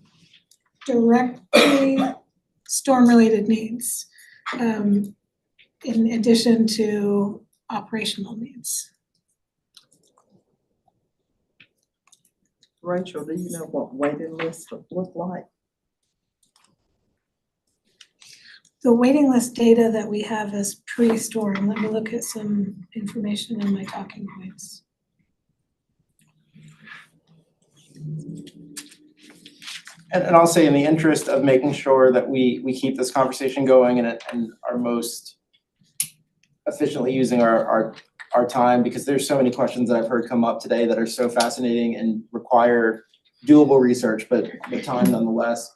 directly storm-related needs, in addition to operational needs. Rachel, do you know what waiting lists look like? The waiting list data that we have is pre-storm. Let me look at some information in my talking points. And I'll say in the interest of making sure that we keep this conversation going and are most efficiently using our time, because there's so many questions that I've heard come up today that are so fascinating and require doable research, but the time nonetheless.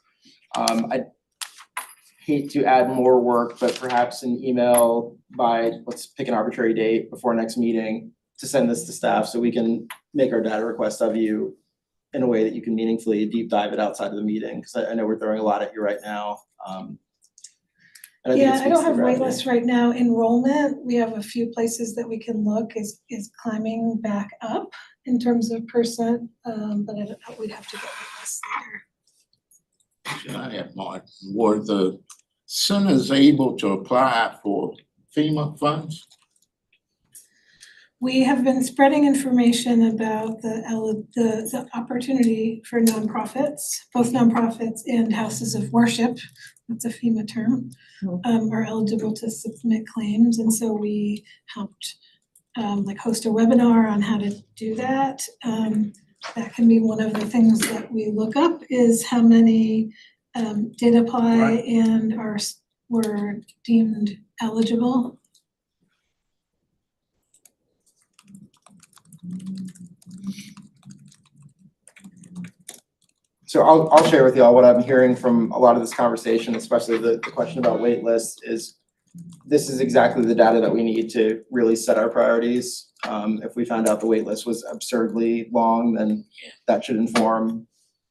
I hate to add more work, but perhaps an email by, let's pick an arbitrary date before next meeting to send this to staff so we can make our data request of you in a way that you can meaningfully deep dive it outside of the meeting, because I know we're throwing a lot at you right now. And I think it Yeah, I speaks don't to have the wait gravity. lists right now. Enrollment, we have a few places that we can look is climbing back up in terms of percent, but we'd have to get wait lists later. Should I have, Martin, were the centers able to apply for FEMA funds? We have been spreading information about the opportunity for nonprofits, both nonprofits and houses of worship, that's a FEMA term, are eligible to submit claims. And so we helped like host a webinar on how to do that. That can be one of the things that we look up is how many did apply Right. and were deemed eligible. So I'll share with y'all what I'm hearing from a lot of this conversation, especially the question about wait lists, is this is exactly the data that we need to really set our priorities. If we found out the wait list was absurdly long, then that should inform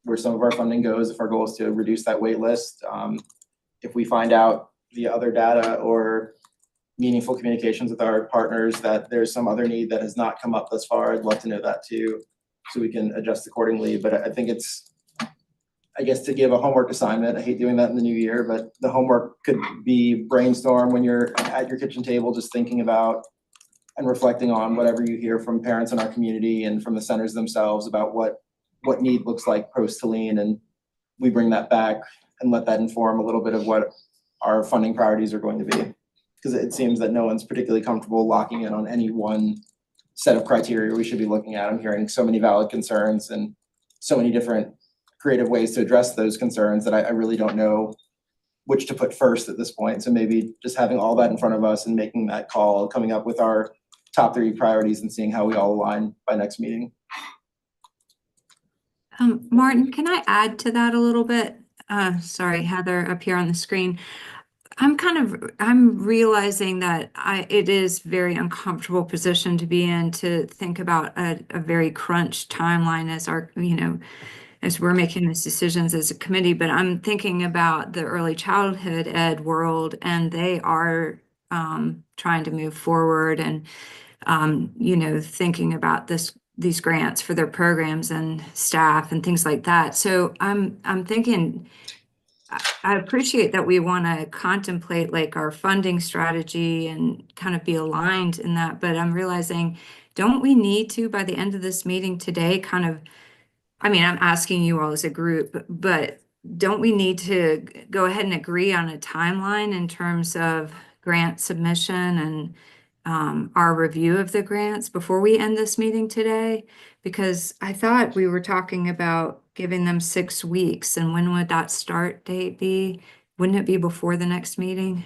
where some of our funding goes if our goal is to reduce that wait list. If we find out via other data or meaningful communications with our partners that there's some other need that has not come up thus far, I'd love to know that too, so we can adjust accordingly. But I think it's, I guess, to give a homework assignment, I hate doing that in the new year, but the homework could be brainstorm when you're at your kitchen table, just thinking about and reflecting on whatever you hear from parents in our community and from the centers themselves about what need looks like post-Helene, and we bring that back and let that inform a little bit of what our funding priorities are going to be. Because it seems that no one's particularly comfortable locking in on any one set of criteria we should be looking at. I'm hearing so many valid concerns and so many different creative ways to address those concerns that I really don't know which to put first at this point. So maybe just having all that in front of us and making that call, coming up with our top 3 priorities and seeing how we all align by next meeting. Martin, can I add to that a little bit? Sorry, Heather, up here on the screen. I'm realizing that it is very uncomfortable position to be in, to think about a very crunched timeline as our, as we're making these decisions as a committee, but I'm thinking about the early childhood ed world, and they are trying to move forward and, thinking about these grants for their programs and staff and things like that. So I'm thinking, I appreciate that we want to contemplate like our funding strategy and kind of be aligned in that, but I'm realizing, don't we need to, by the end of this meeting today, kind of, I'm asking you all as a group, but don't we need to go ahead and agree on a timeline in terms of grant submission and our review of the grants before we end this meeting today? Because I thought we were talking about giving them 6 weeks, and when would that start date be? Wouldn't it be before the next meeting?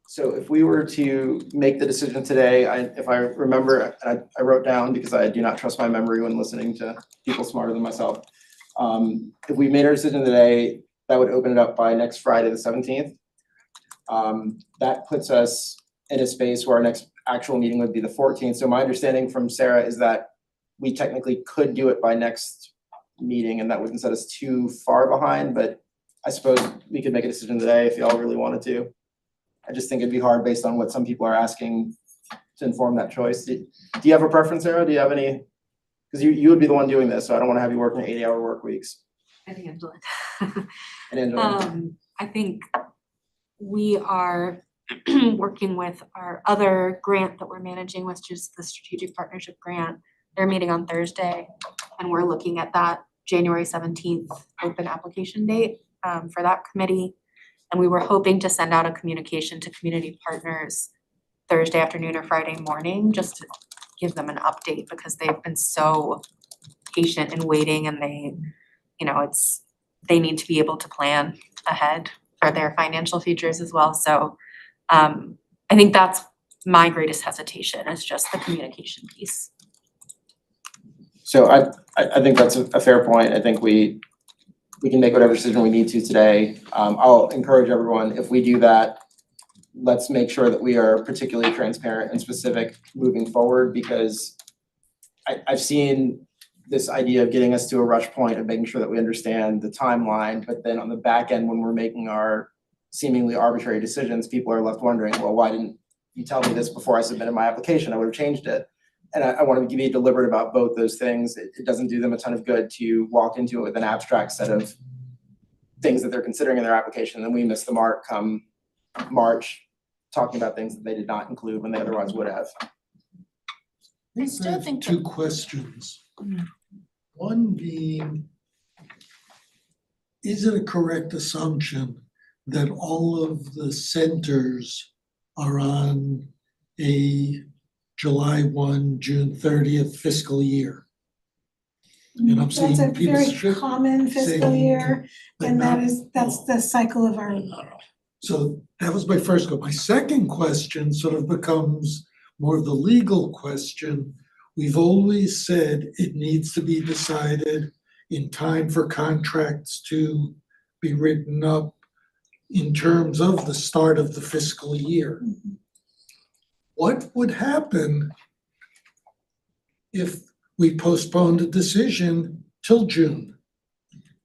So if we were to make the decision today, if I remember, I wrote down because I do not trust my memory when listening to people smarter than myself. If we made our decision today, that would open it up by next Friday, the 17th. That puts us in a space where our next actual meeting would be the 14th. So my understanding from Sarah is that we technically could do it by next meeting, and that wouldn't set us too far behind, but I suppose we could make a decision today if y'all really wanted to. I just think it'd be hard based on what some people are asking to inform that choice. Do you have a preference, Sarah? Do you have any? Because you would be the one doing this, so I don't want to have you working 80-hour work weeks. I think Angela. And Angela? I think we are working with our other grant that we're managing, which is the Strategic Partnership Grant. They're meeting on Thursday, and we're looking at that January 17th open application date for that committee. And we were hoping to send out a communication to community partners Thursday afternoon or Friday morning, just to give them an update, because they've been so patient and waiting, and they need to be able to plan ahead for their financial futures as well. So I think that's my greatest hesitation, is just the communication piece. So I think that's a fair point. I think we can make whatever decision we need to today. I'll encourage everyone, if we do that, let's make sure that we are particularly transparent and specific moving forward, because I've seen this idea of getting us to a rush point of making sure that we understand the timeline, but then on the back end, when we're making our seemingly arbitrary decisions, people are left wondering, well, why didn't you tell me this before I submitted my application? I would have changed it. And I want to be deliberate about both those things. It doesn't do them a ton of good to walk into it with an abstract set of things that they're considering in their application, and then we miss the mark come March, talking about things that they did not include when they otherwise would have. I still think two questions. One being, is it a correct assumption that all of the centers are on a July 1, June 30th fiscal year? And I'm seeing That's a people very common fiscal saying year, that and not- that's the cycle of our. So that was my first go. My second question sort of becomes more of the legal question. We've always said it needs to be decided in time for contracts to be written up in terms of the start of the fiscal year. What would happen if we postponed a decision till June?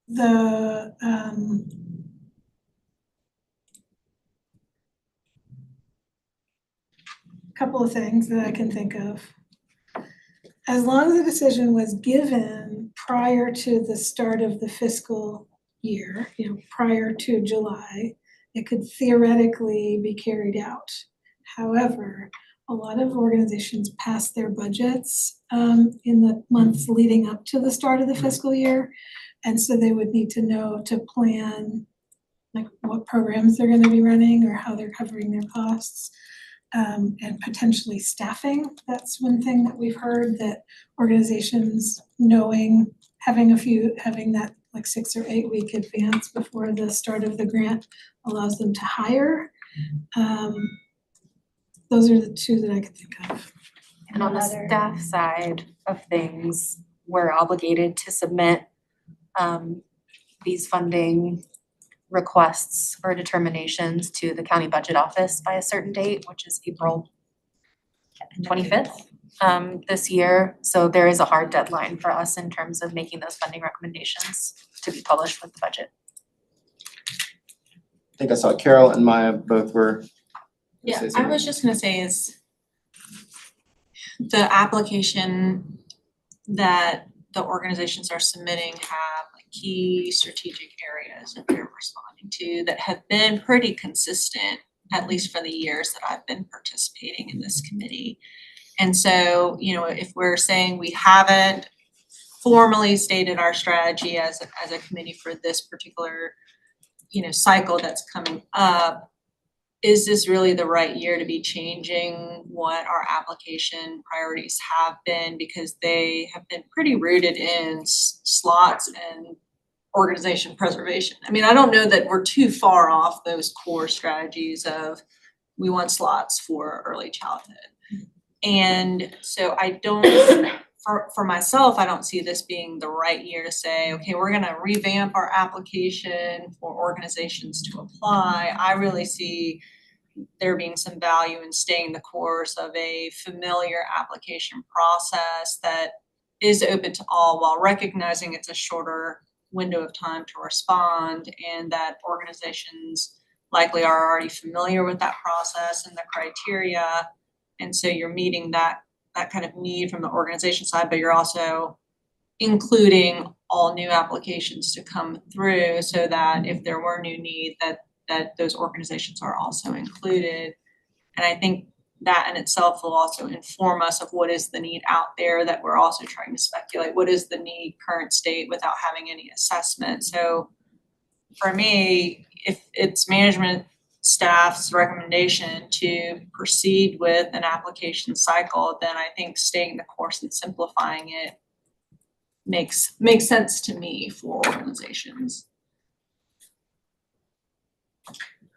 The couple of things that I can think of. As long as the decision was given prior to the start of the fiscal year, prior to July, it could theoretically be carried out. However, a lot of organizations pass their budgets in the months leading up to the start of the fiscal year. And so they would need to know to plan like what programs they're gonna be running or how they're covering their costs. And potentially staffing. That's one thing that we've heard, that organizations having that like 6 or 8 week advance before the start of the grant allows them to hire. Those are the two that I could think of. And on the staff side of things, we're obligated to submit these funding requests or determinations to the county budget office by a certain date, which is April 25th this year. So there is a hard deadline for us in terms of making those funding recommendations to be published with the budget. I think I saw Carol and Maya both were. Yeah, I was just gonna say is the application that the organizations are submitting have like key strategic areas that they're responding to that have been pretty consistent, at least for the years that I've been participating in this committee. And so, if we're saying we haven't formally stated our strategy as a committee for this particular, cycle that's coming up, is this really the right year to be changing what our application priorities have been? Because they have been pretty rooted in slots and organization preservation. I mean, I don't know that we're too far off those core strategies of we want slots for early childhood. And so I don't, for myself, I don't see this being the right year to say, okay, we're gonna revamp our application for organizations to apply. I really see there being some value in staying the course of a familiar application process that is open to all while recognizing it's a shorter window of time to respond, and that organizations likely are already familiar with that process and the criteria. And so you're meeting that kind of need from the organization side, but you're also including all new applications to come through so that if there were new need, that those organizations are also included. And I think that in itself will also inform us of what is the need out there, that we're also trying to speculate what is the need current state without having any assessment. So for me, if it's management staff's recommendation to proceed with an application cycle, then I think staying the course and simplifying it makes sense to me for organizations.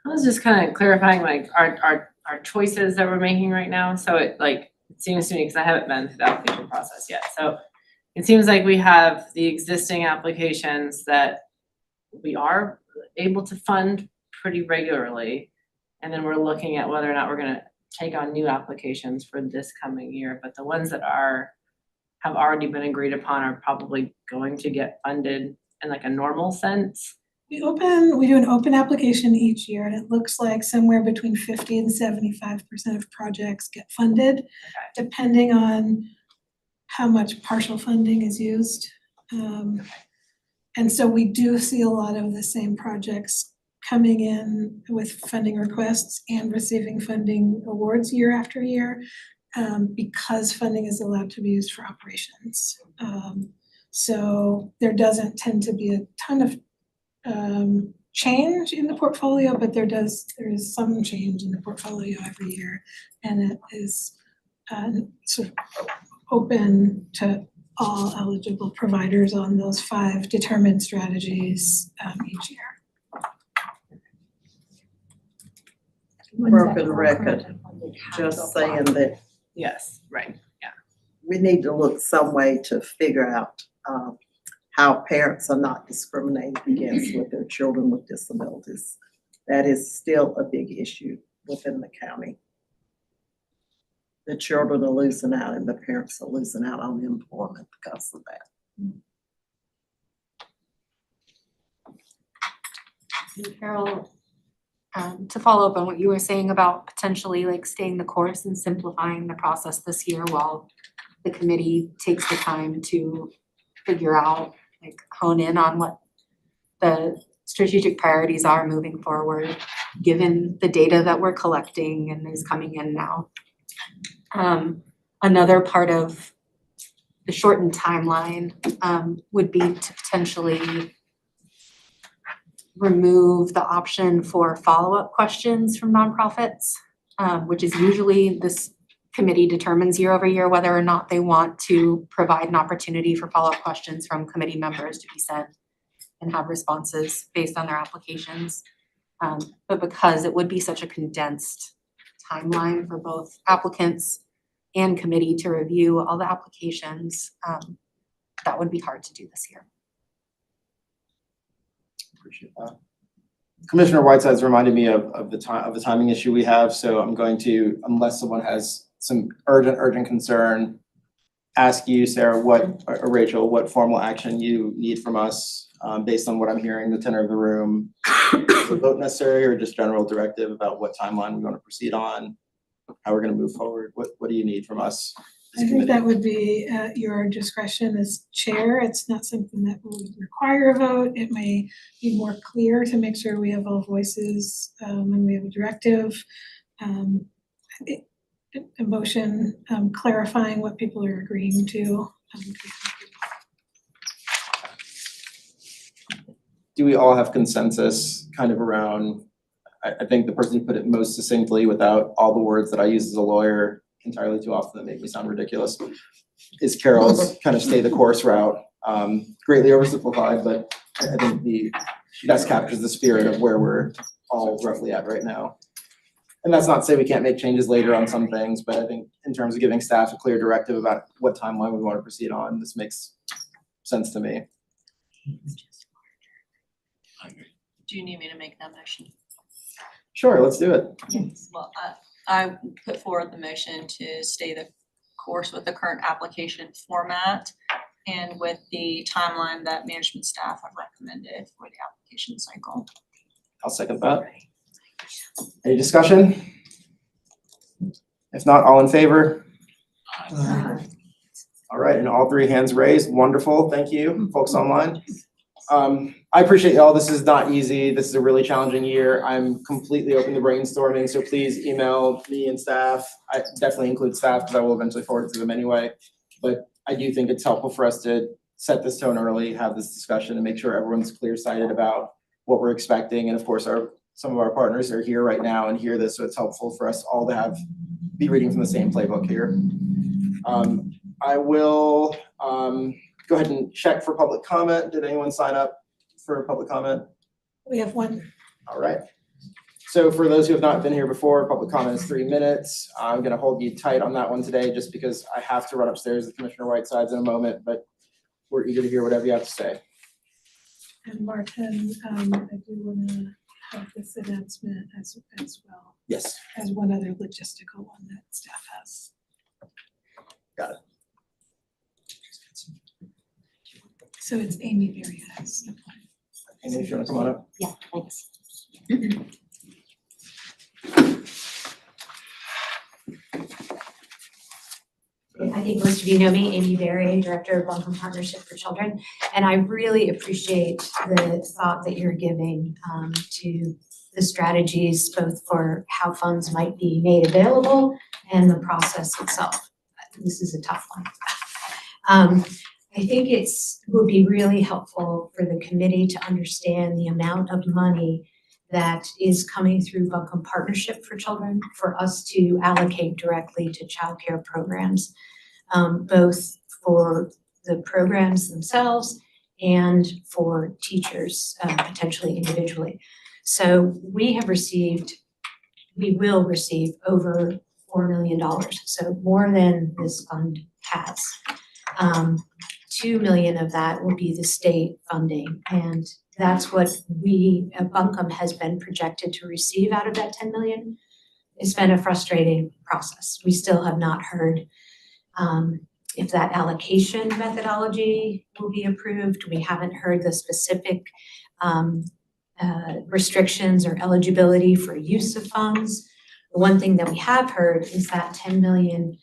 I was just kind of clarifying like our choices that we're making right now. So it seems to me, because I haven't been through the application process yet. So it seems like we have the existing applications that we are able to fund pretty regularly. And then we're looking at whether or not we're gonna take on new applications for this coming year. But the ones that have already been agreed upon are probably going to get funded in like a normal sense. We do an open application each year, and it looks like somewhere between 50 and 75% of projects get funded, depending on how much partial funding is used. And so we do see a lot of the same projects coming in with funding requests and receiving funding awards year after year, because funding is allowed to be used for operations. So there doesn't tend to be a ton of change in the portfolio, but there is some change in the portfolio every year, and it is sort of open to all eligible providers on those 5 determined strategies each year. For the record, just saying that Yes, right, yeah. we need to look some way to figure out how parents are not discriminated against with their children with disabilities. That is still a big issue within the county. The children are losing out and the parents are losing out on employment because of that. Carol, to follow up on what you were saying about potentially like staying the course and simplifying the process this year while the committee takes the time to figure out, like hone in on what the strategic priorities are moving forward, given the data that we're collecting and is coming in now. Another part of the shortened timeline would be to potentially remove the option for follow-up questions from nonprofits, which is usually this committee determines year over year whether or not they want to provide an opportunity for follow-up questions from committee members to be sent and have responses based on their applications. But because it would be such a condensed timeline for both applicants and committee to review all the applications, that would be hard to do this year. Appreciate that. Commissioner Whiteside's reminded me of the timing issue we have, so I'm going to, unless someone has some urgent concern, ask you, Sarah, or Rachel, what formal action you need from us, based on what I'm hearing, the tenor of the room. Is a vote necessary or just general directive about what timeline we want to proceed on, how we're gonna move forward? What do you need from us? I think that would be at your discretion as chair. It's not something that would require a vote. It may be more clear to make sure we have all voices when we have a directive. A motion clarifying what people are agreeing to. Do we all have consensus kind of around, I think the person who put it most succinctly without all the words that I use as a lawyer entirely too often that make me sound ridiculous, is Carol's kind of stay the course route. Greatly oversimplified, but I think the best captures the spirit of where we're all roughly at right now. And that's not to say we can't make changes later on some things, but I think in terms of giving staff a clear directive about what timeline we want to proceed on, this makes sense to me. Do you need me to make that motion? Sure, let's do it. Yes. Well, I put forward the motion to stay the course with the current application format and with the timeline that management staff have recommended for the application cycle. I'll second that. Any discussion? If not, all in favor? All right, and all 3 hands raised. Wonderful. Thank you, folks online. I appreciate y'all. This is not easy. This is a really challenging year. I'm completely open to brainstorming, so please email me and staff. I definitely include staff because I will eventually forward it to them anyway. But I do think it's helpful for us to set this tone early, have this discussion, and make sure everyone's clear-sighted about what we're expecting. And of course, some of our partners are here right now and hear this, so it's helpful for us all to be reading from the same playbook here. I will go ahead and check for public comment. Did anyone sign up for public comment? We have one. All right. So for those who have not been here before, public comment is 3 minutes. I'm gonna hold you tight on that one today just because I have to run upstairs to Commissioner Whiteside's in a moment, but we're eager to hear whatever you have to say. And Martin, I do wanna have this announcement as well Yes. as one other logistical one that staff has. Got it. So it's Amy Berry has applied. Amy, if you wanna come on up. Yeah, thanks. I think most of you know me, Amy Berry, Director of Buncombe Partnership for Children, and I really appreciate the thought that you're giving to the strategies, both for how funds might be made available and the process itself. This is a tough one. I think would be really helpful for the committee to understand the amount of money that is coming through Buncombe Partnership for Children for us to allocate directly to childcare programs, both for the programs themselves and for teachers, potentially individually. So we will receive over $4 million, so more than this fund has. 2 million of that will be the state funding, and that's what we, Buncombe has been projected to receive out of that 10 million. It's been a frustrating process. We still have not heard if that allocation methodology will be approved. We haven't heard the specific restrictions or eligibility for use of funds. The one thing that we have heard is that 10 million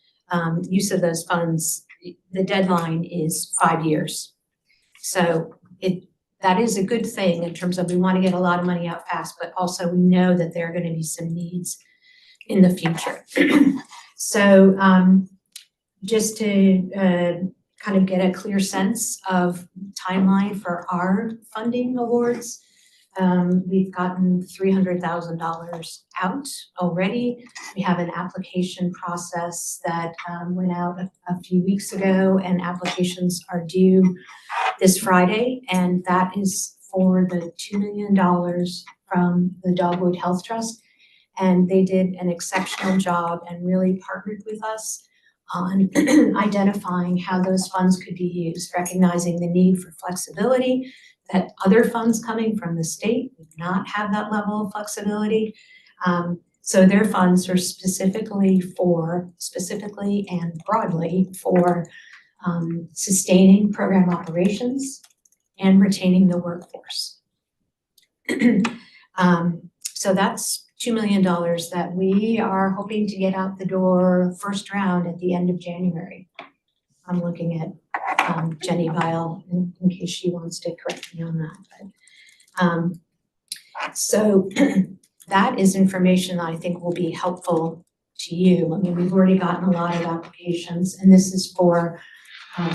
use of those funds, the deadline is 5 years. So that is a good thing in terms of we want to get a lot of money out fast, but also we know that there are going to be some needs in the future. So just to kind of get a clear sense of timeline for our funding awards, we've gotten $300,000 out already. We have an application process that went out a few weeks ago, and applications are due this Friday, and that is for the $2 million from the Dogwood Health Trust. And they did an exceptional job and really partnered with us on identifying how those funds could be used, recognizing the need for flexibility, that other funds coming from the state would not have that level of flexibility. So their funds are specifically and broadly for sustaining program operations and retaining the workforce. So that's $2 million that we are hoping to get out the door first round at the end of January. I'm looking at Jenny Vile in case she wants to correct me on that. But so that is information that I think will be helpful to you. I mean, we've already gotten a lot of applications, and this is for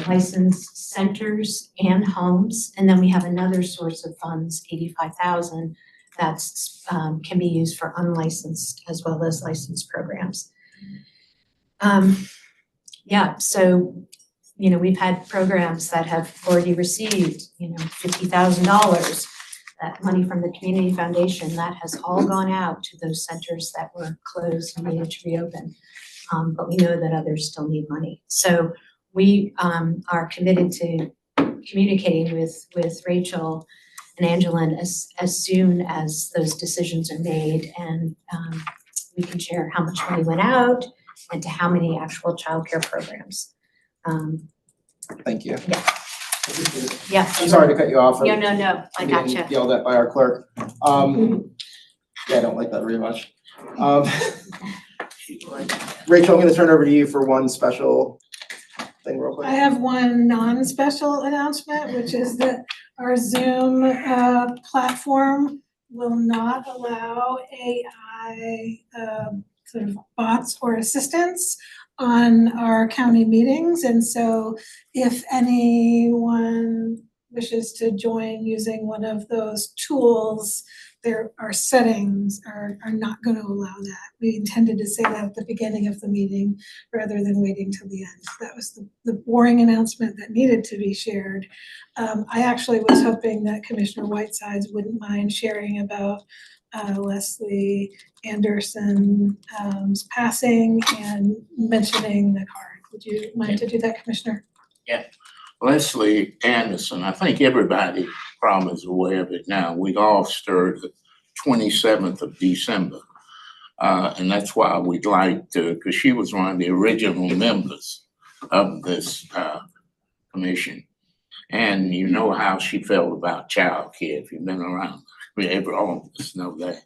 licensed centers and homes. And then we have another source of funds, 85,000, that's can be used for unlicensed as well as licensed programs. Yeah, so we've had programs that have already received, $50,000, that money from the Community Foundation, that has all gone out to those centers that were closed and needed to reopen. But we know that others still need money. So we are committed to communicating with Rachel and Angelin as soon as those decisions are made, and we can share how much money went out and to how many actual childcare programs. Thank you. Yeah. Yes. I'm sorry to cut you off. No, I I'm gotcha. getting yelled at by our clerk. Yeah, I don't like that very much. Rachel, I'm gonna turn it over to you for one special thing real quick. I have one non-special announcement, which is that our Zoom platform will not allow AI sort of bots or assistants on our county meetings. And so if anyone wishes to join using one of those tools, our settings are not gonna allow that. We intended to say that at the beginning of the meeting rather than waiting till the end. So that was the boring announcement that needed to be shared. I actually was hoping that Commissioner Whitesides wouldn't mind sharing about Leslie Anderson's passing and mentioning the card. Would you mind to do that, Commissioner? Leslie Anderson, I think everybody probably is aware of it now. We lost her the 27th of December. And that's why we'd like to, because she was one of the original members of this commission. And you know how she felt about childcare if you've been around. All of us know that.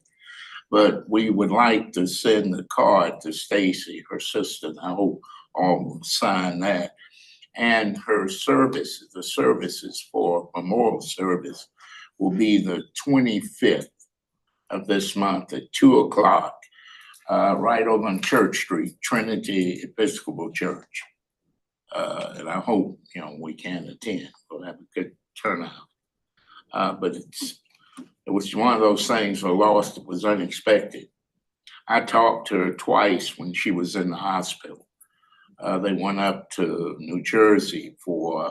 But we would like to send a card to Stacy, her sister, and I hope all will sign that. And her services, the services for memorial service will be the 25th of this month at 2:00, right over on Church Street, Trinity Episcopal Church. And I hope, we can attend. We'll have a good turnout. But it was one of those things, a loss that was unexpected. I talked to her twice when she was in the hospital. They went up to New Jersey for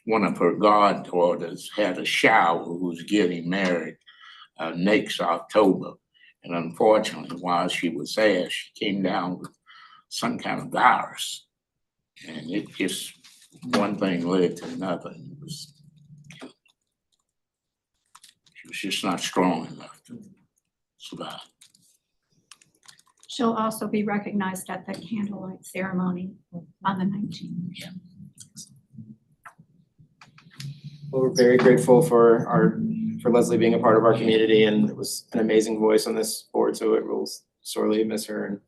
one of her goddaughters had a shower who was getting married next October. And unfortunately, while she was there, she came down with some kind of virus. And it just, one thing led to another. And she was just not strong enough to survive. She'll also be recognized at the candlelight ceremony on the 19th. Yeah. Well, we're very grateful for Leslie being a part of our community, and it was an amazing voice on this board, so it will sorely miss her. And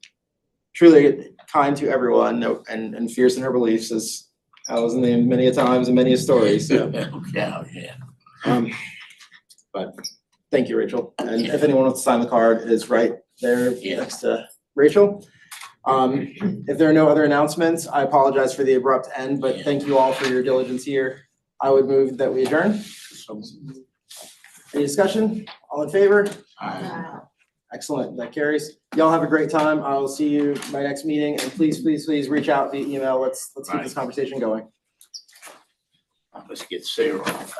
truly kind to everyone, and fierce in her beliefs, as I was named many a times and many a story. So, yeah. But thank you, Rachel. And if anyone wants to sign the card, it is right there next to Rachel. If there are no other announcements, I apologize for the abrupt end, but thank you all for your diligence here. I would move that we adjourn. Any discussion? All in favor? Aye. Excellent, that carries. Y'all have a great time. I will see you at my next meeting, and please reach out via email. Let's keep this conversation going. Let's get Sarah off.